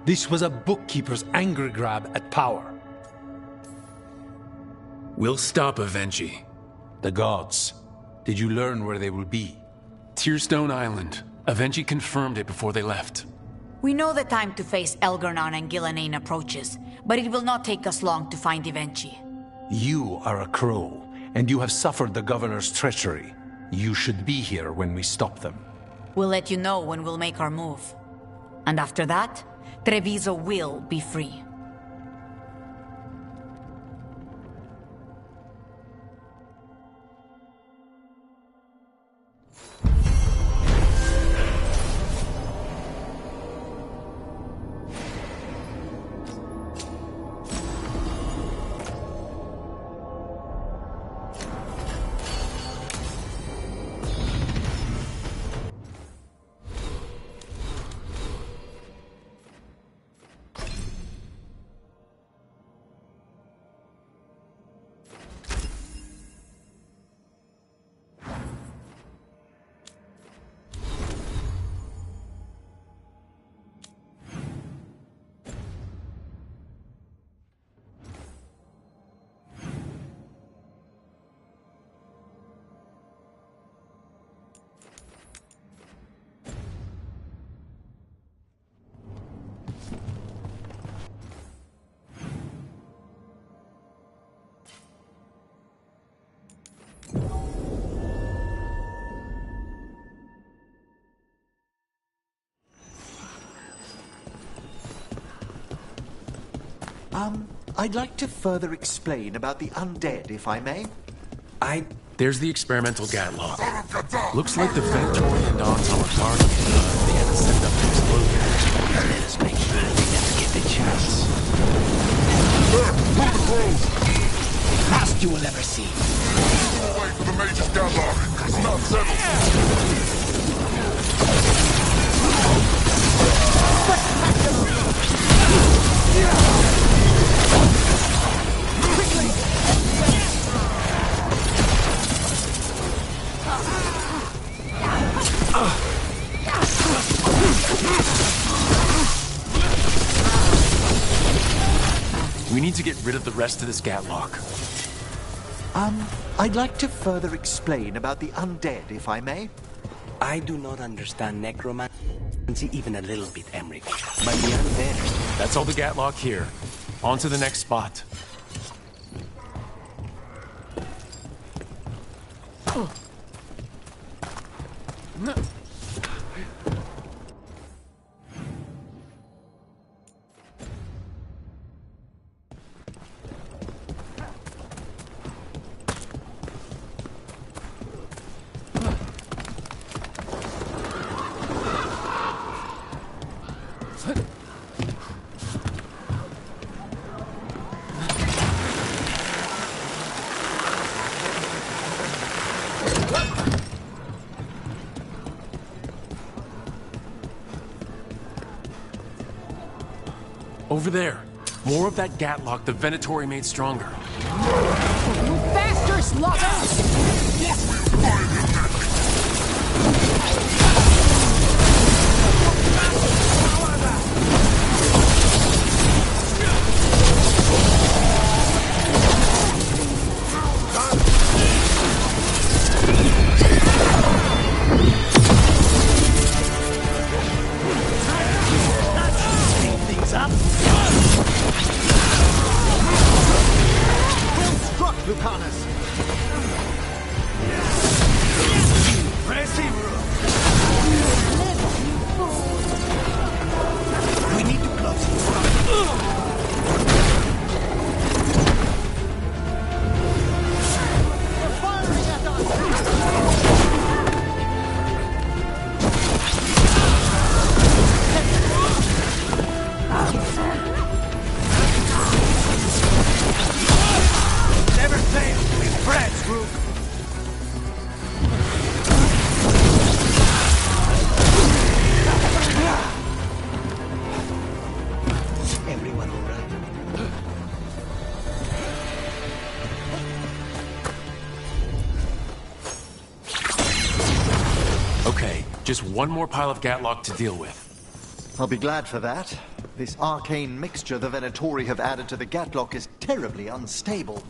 This was a bookkeeper's angry grab at power. We'll stop Avenchi. The gods. Did you learn where they will be? Tearstone Island. Avenchi confirmed it before they left. We know the time to face Elgarnon and Gillanane approaches, but it will not take us long to find Avenchi. You are a crow, and you have suffered the governor's treachery. You should be here when we stop them. We'll let you know when we'll make our move. And after that, Treviso will be free. I'd like to further explain about the undead, if I may. I There's the experimental Gatlock. Looks like the Venatori and Antom are guarding it. They had to send up an explosion. Let us make sure they never get the chance. Last you will ever see. We'll wait for the Major's Gatlock. It's not settled. We need to get rid of the rest of this Gatlock. I'd like to further explain about the undead, if I may. I do not understand necromancy even a little bit, Emmerich. But the undead... That's all the Gatlock here. On to the next spot. Over there. More of that Gatlock the Venatori made stronger. Faster, slugger! We need to close it. Never fail to be friends, Rook. Everyone all right? Okay, just one more pile of Gatlock to deal with. I'll be glad for that. This arcane mixture the Venatori have added to the Gatlock is terribly unstable.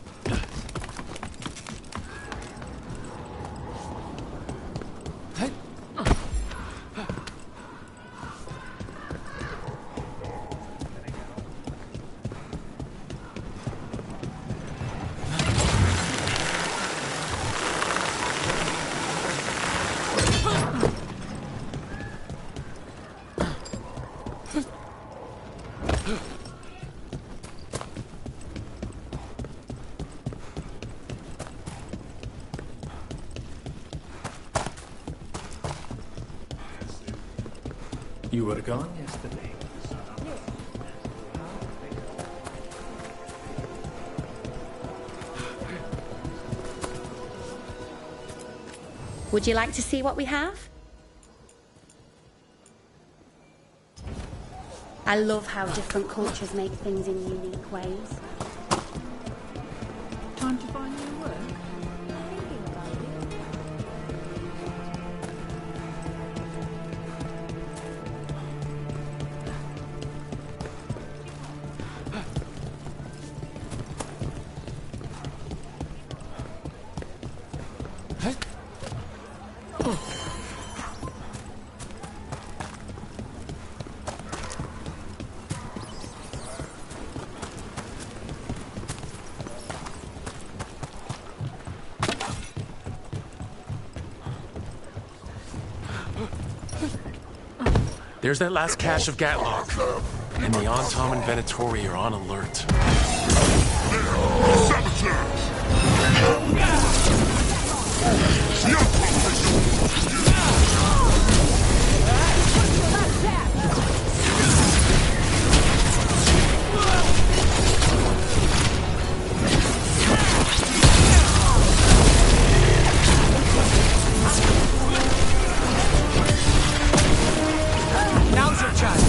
You were gone yesterday. Would you like to see what we have? I love how different cultures make things in unique ways. Time to find new work. There's that last cache of Gatlock. And the Antom and Venatori are on alert. Now's your chance.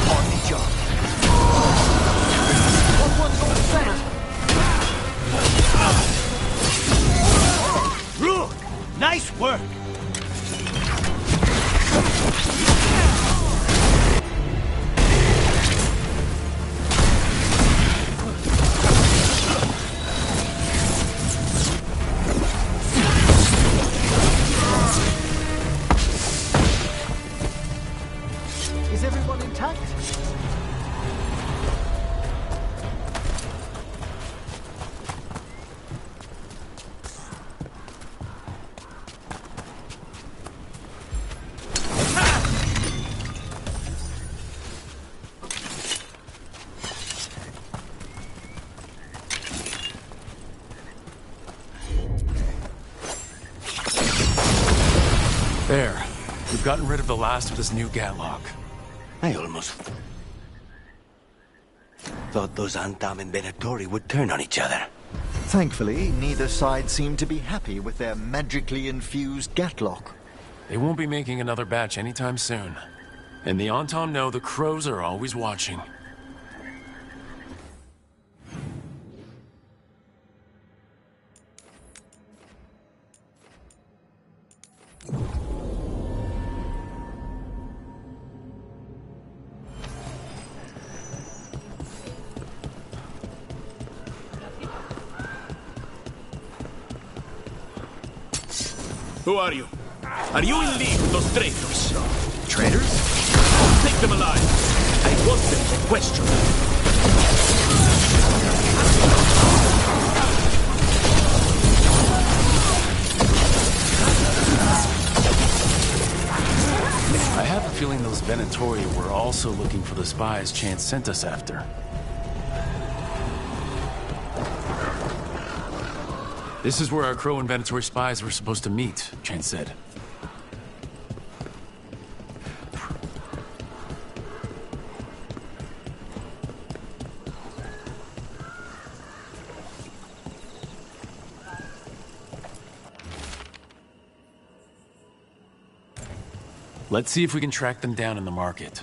On the job. What one's on the center? Rook! Nice work! Is everyone intact? There. We've gotten rid of the last of this new Gatlock. I almost thought those Antam and Venatori would turn on each other. Thankfully, neither side seemed to be happy with their magically infused Gatlock. They won't be making another batch anytime soon. And the Antam know the crows are always watching. Who are you? Are you in league with those traitors? Traitors? Take them alive. I want them to question. I have a feeling those Venatori were also looking for the spies Chance sent us after. This is where our Crow and Venatori spies were supposed to meet, Chance said. Let's see if we can track them down in the market.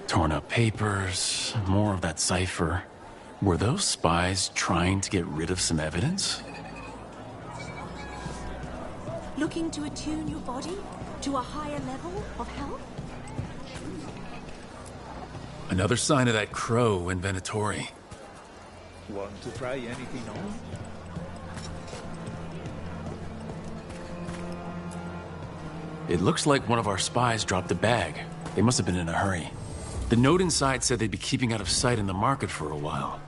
Torn up papers, more of that cipher. Were those spies trying to get rid of some evidence? Looking to attune your body to a higher level of health? Another sign of that crow in Venatori. Want to try anything on? It looks like one of our spies dropped a bag. They must have been in a hurry. The note inside said they'd be keeping out of sight in the market for a while.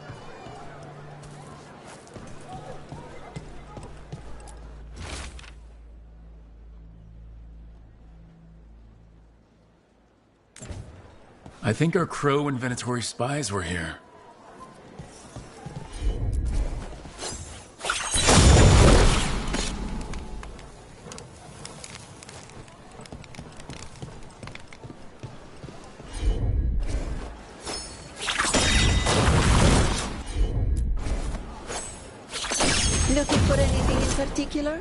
I think our Crow and Venatori spies were here. Looking for anything in particular?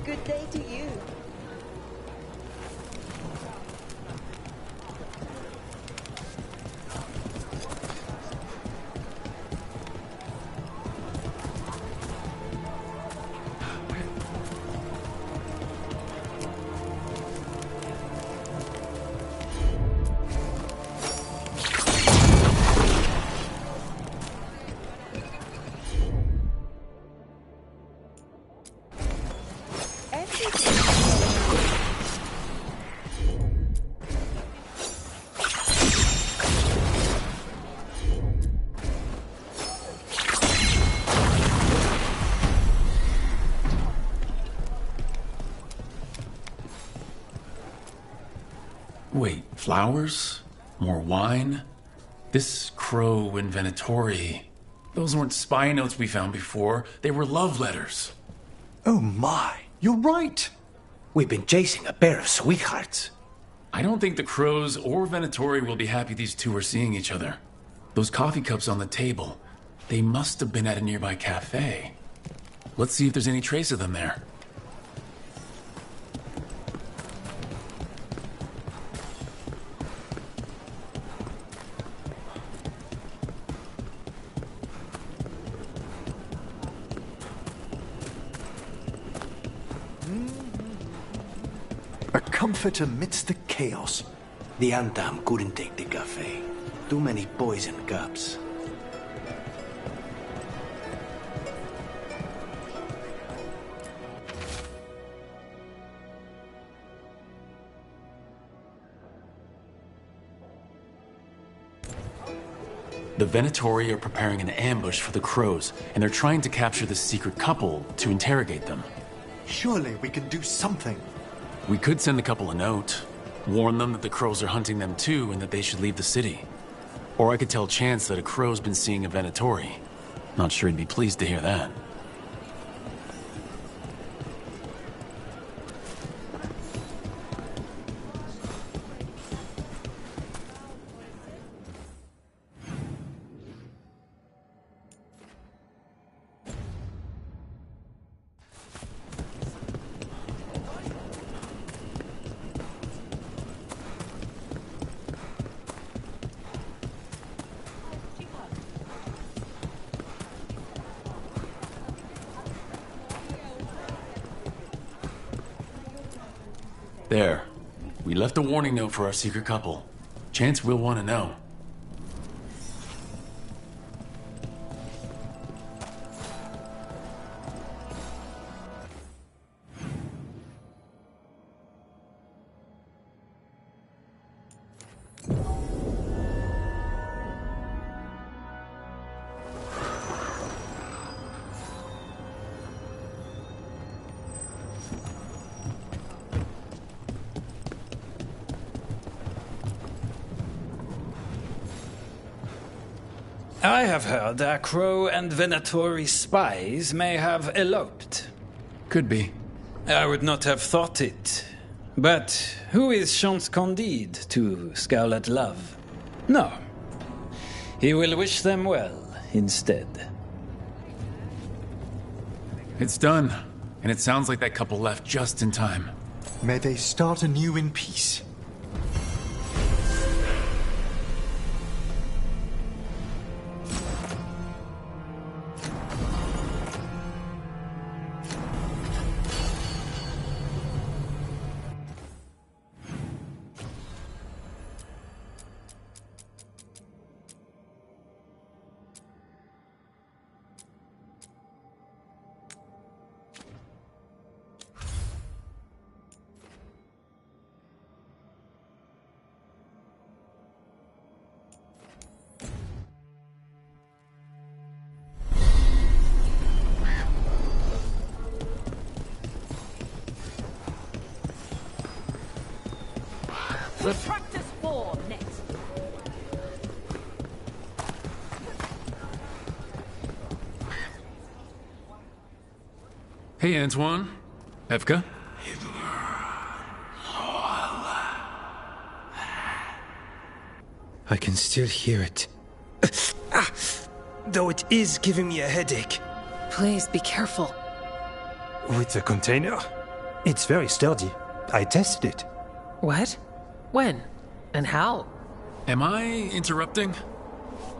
Good day to you. Wait, flowers? More wine? This crow in Venatori. Those weren't spy notes we found before. They were love letters. Oh my, you're right. We've been chasing a pair of sweethearts. I don't think the crows or Venatori will be happy these two are seeing each other. Those coffee cups on the table, they must have been at a nearby cafe. Let's see if there's any trace of them there. A comfort amidst the chaos. The Antam couldn't take the cafe. Too many poison cups. The Venatori are preparing an ambush for the crows, and they're trying to capture the secret couple to interrogate them. Surely we can do something. We could send the couple a note, warn them that the crows are hunting them too and that they should leave the city. Or I could tell Chance that a crow's been seeing a Venatori. Not sure he'd be pleased to hear that. There. We left a warning note for our secret couple. Chance will want to know. I have heard that Crow and Venatori spies may have eloped. Could be. I would not have thought it. But who is Chance Candide to scowl at love? No. He will wish them well instead. It's done. And it sounds like that couple left just in time. May they start anew in peace. Practice 4 next. Hey, Antoine. Evka? I can still hear it. Though it is giving me a headache. Please be careful. With the container? It's very sturdy. I tested it. What? When? And how? Am I interrupting?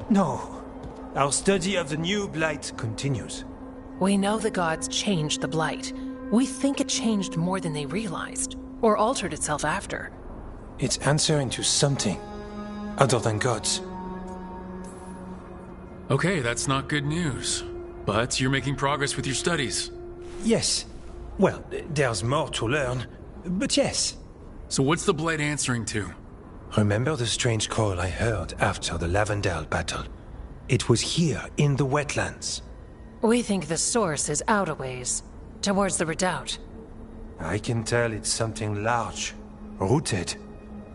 No. Our study of the new blight continues. We know the gods changed the blight. We think it changed more than they realized, or altered itself after. It's answering to something other than gods. Okay, that's not good news. But you're making progress with your studies. Yes. Well, there's more to learn, but yes. So what's the blight answering to? Remember the strange call I heard after the Lavendale battle? It was here, in the wetlands. We think the source is out a ways, towards the redoubt. I can tell it's something large, rooted.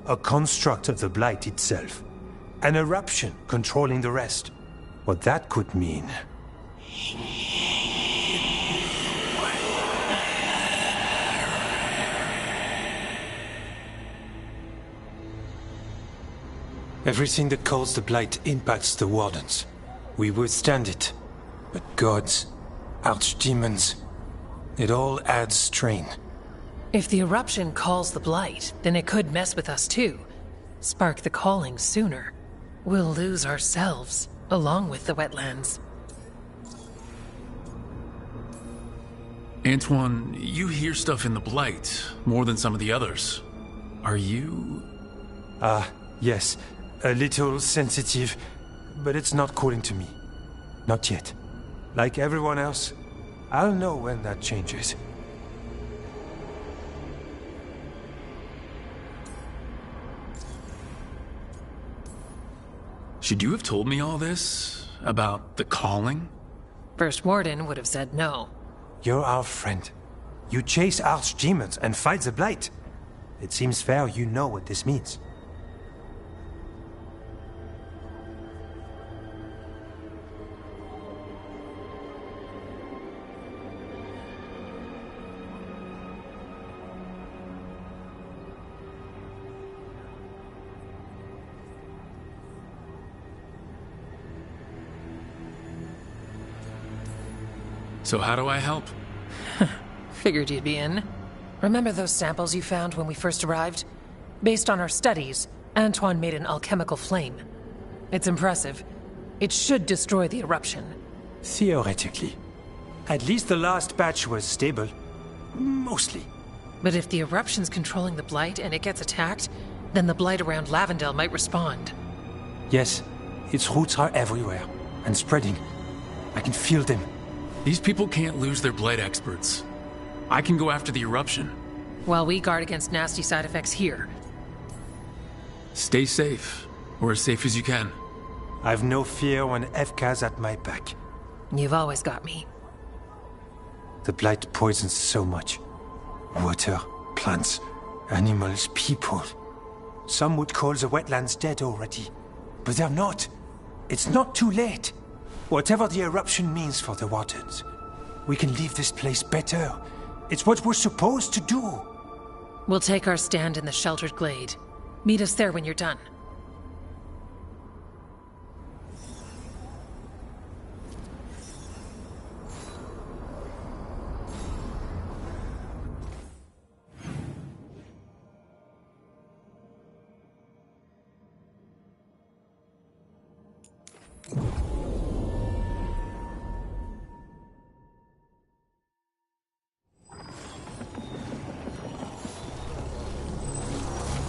A construct of the blight itself. An eruption controlling the rest. What that could mean. Everything that calls the blight impacts the Wardens. We withstand it. But gods, archdemons, it all adds strain. If the eruption calls the blight, then it could mess with us too. Spark the calling sooner. We'll lose ourselves, along with the wetlands. Antoine, you hear stuff in the blight, more than some of the others. Are you... Yes. A little sensitive, but it's not calling to me. Not yet. Like everyone else, I'll know when that changes. Should you have told me all this? About the calling? First Warden would have said no. You're our friend. You chase archdemons and fight the blight. It seems fair you know what this means. So how do I help? Figured you'd be in. Remember those samples you found when we first arrived? Based on our studies, Antoine made an alchemical flame. It's impressive. It should destroy the eruption. Theoretically. At least the last batch was stable. Mostly. But if the eruption's controlling the blight and it gets attacked, then the blight around Lavendale might respond. Yes, its roots are everywhere, and spreading. I can feel them. These people can't lose their blight experts. I can go after the eruption. While we guard against nasty side effects here. Stay safe, or as safe as you can. I've no fear when Evka's at my back. You've always got me. The blight poisons so much. Water, plants, animals, people. Some would call the wetlands dead already, but they're not. It's not too late. Whatever the eruption means for the Waters, we can leave this place better. It's what we're supposed to do. We'll take our stand in the sheltered glade. Meet us there when you're done.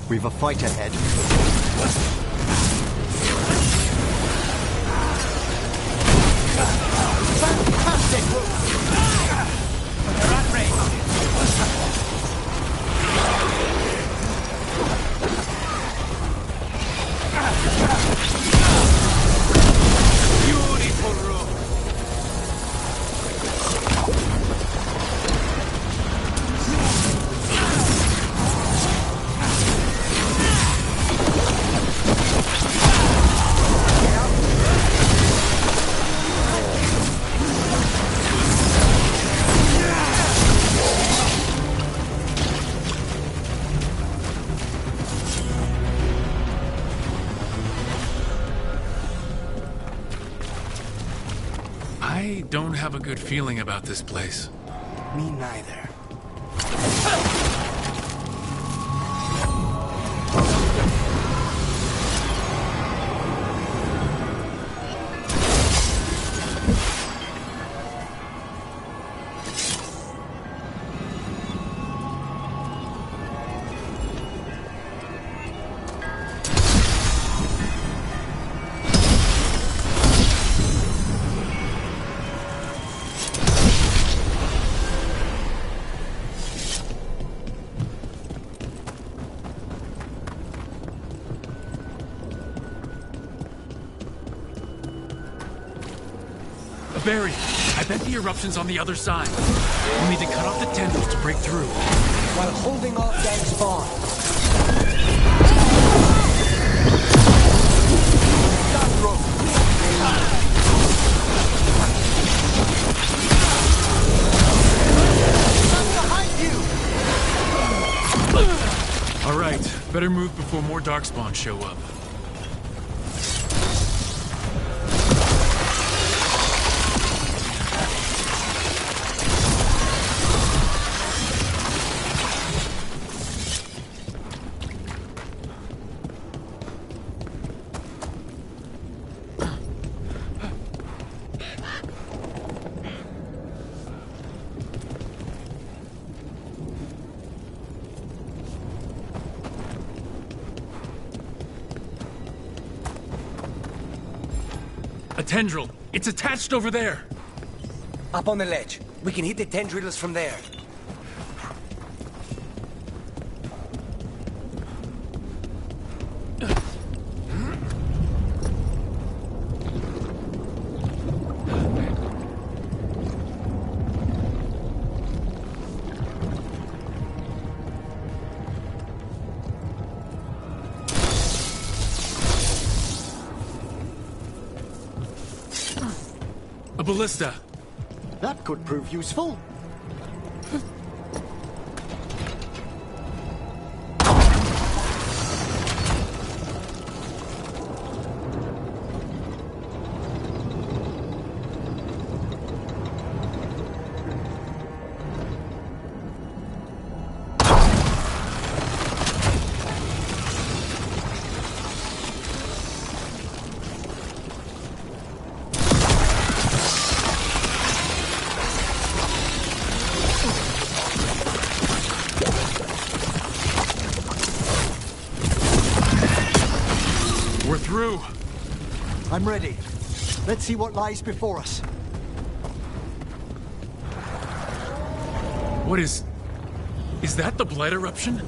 We've a fight ahead. Fantastic! They're at range. Beautiful room. I don't have a good feeling about this place. Me neither. Barry, I bet the eruption's on the other side. We'll need to cut off the tendrils to break through. While holding off that spawn. Stop, rope. Behind you! All right, better move before more darkspawn show up. A tendril. It's attached over there. Up on the ledge. We can hit the tendrils from there. A ballista. That could prove useful. We're through. I'm ready. Let's see what lies before us. What is that the Blight eruption?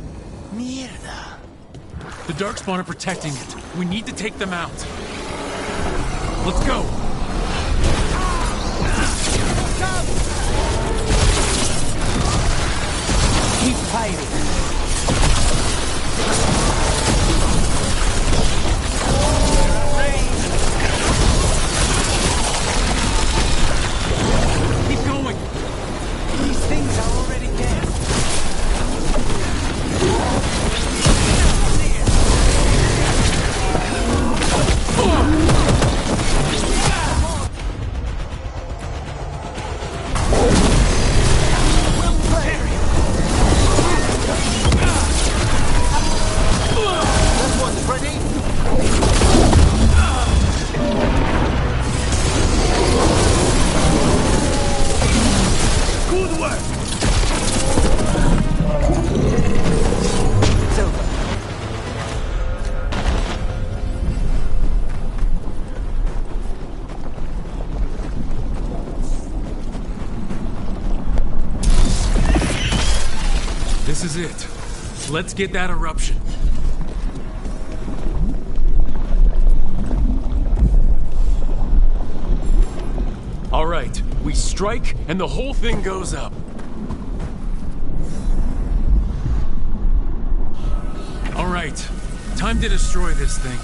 Mierda. The Darkspawn are protecting it. We need to take them out. Let's go. Keep fighting. is it. Let's get that eruption. All right, we strike and the whole thing goes up. All right, time to destroy this thing.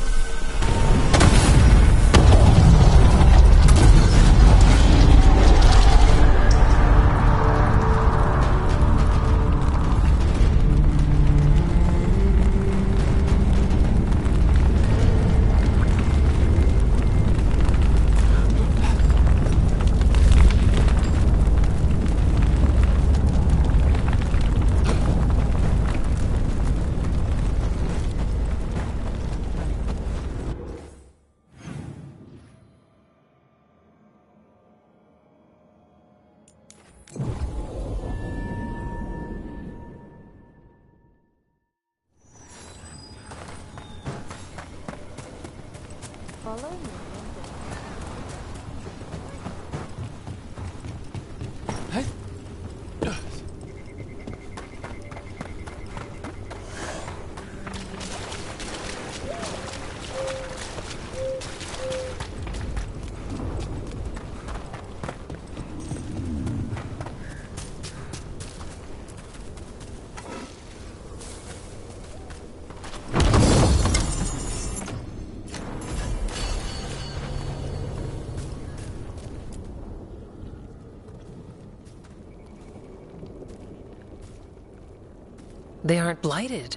They aren't blighted.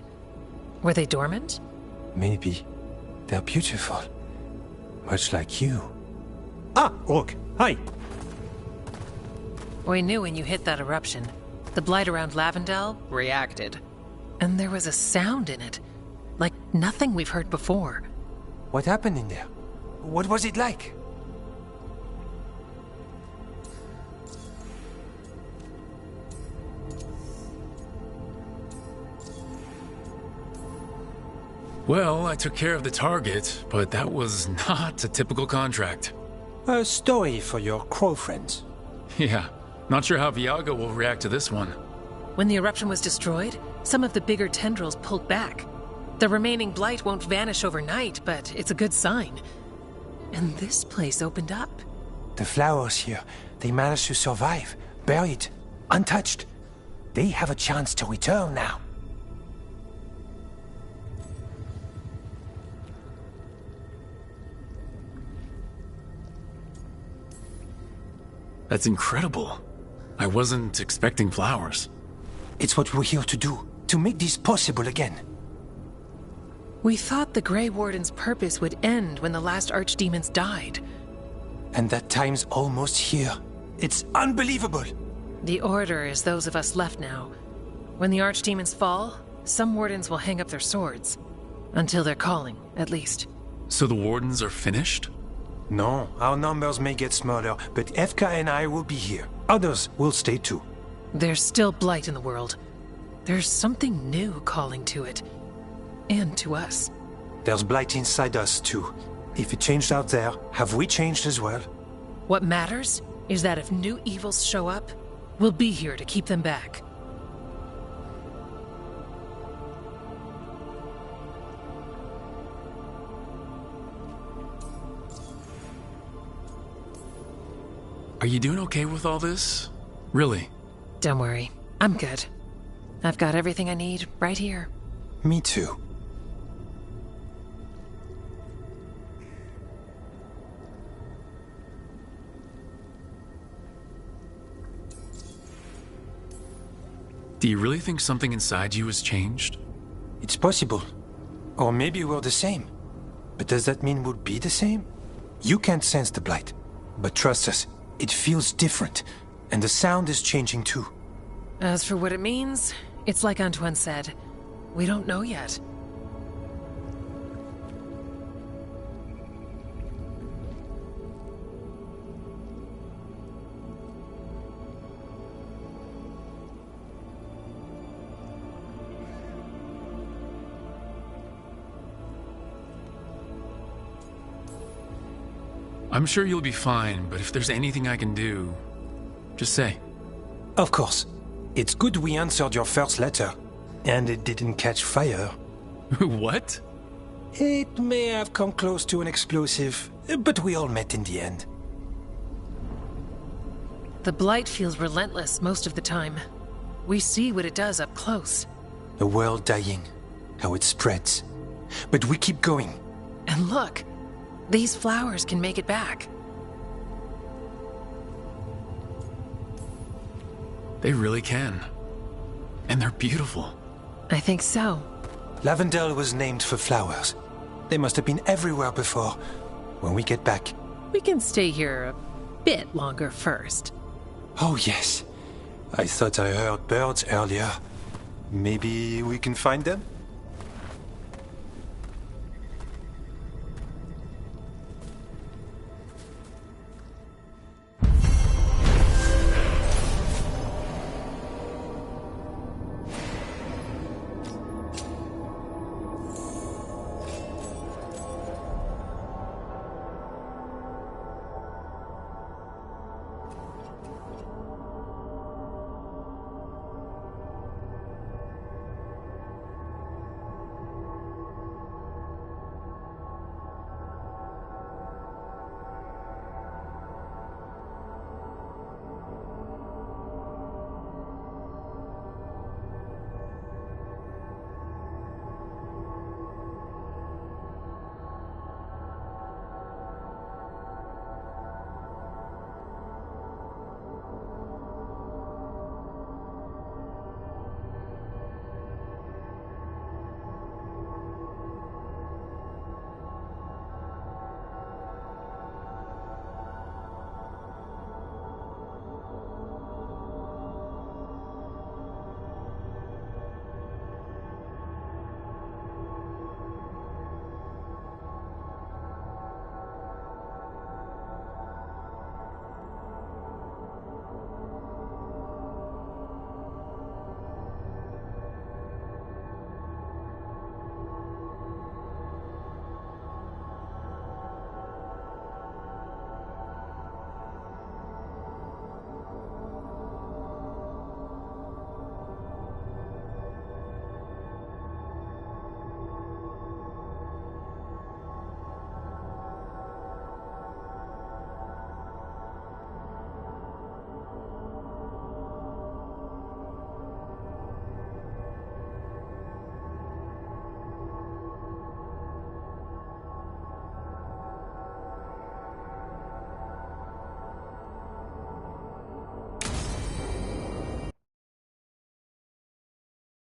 Were they dormant? Maybe. They're beautiful. Much like you. Ah, Rook, hi! We knew when you hit that eruption. The blight around Lavendel reacted. And there was a sound in it. Like nothing we've heard before. What happened in there? What was it like? Well, I took care of the target, but that was not a typical contract. A story for your crow friends. Yeah, not sure how Viaga will react to this one. When the eruption was destroyed, some of the bigger tendrils pulled back. The remaining blight won't vanish overnight, but it's a good sign. And this place opened up. The flowers here, they managed to survive, buried, untouched. They have a chance to return now. That's incredible. I wasn't expecting flowers. It's what we're here to do, to make this possible again. We thought the Grey Warden's purpose would end when the last archdemons died. And that time's almost here. It's unbelievable! The Order is those of us left now. When the archdemons fall, some wardens will hang up their swords. Until their calling, at least. So the wardens are finished? No, our numbers may get smaller, but Efka and I will be here. Others will stay too. There's still blight in the world. There's something new calling to it. And to us. There's blight inside us too. If it changed out there, have we changed as well? What matters is that if new evils show up, we'll be here to keep them back. Are you doing okay with all this? Really? Don't worry. I'm good. I've got everything I need right here. Me too. Do you really think something inside you has changed? It's possible. Or maybe we're the same. But does that mean we'll be the same? You can't sense the blight. But trust us, it feels different. And the sound is changing too. As for what it means, it's like Antoine said. We don't know yet. I'm sure you'll be fine, but if there's anything I can do, just say. Of course. It's good we answered your first letter. And it didn't catch fire. What? It may have come close to an explosive, but we all met in the end. The blight feels relentless most of the time. We see what it does up close. A world dying, how it spreads. But we keep going. And look, these flowers can make it back. They really can. And they're beautiful. I think so. Lavendel was named for flowers. They must have been everywhere before. When we get back... We can stay here a bit longer first. Oh, yes. I thought I heard birds earlier. Maybe we can find them?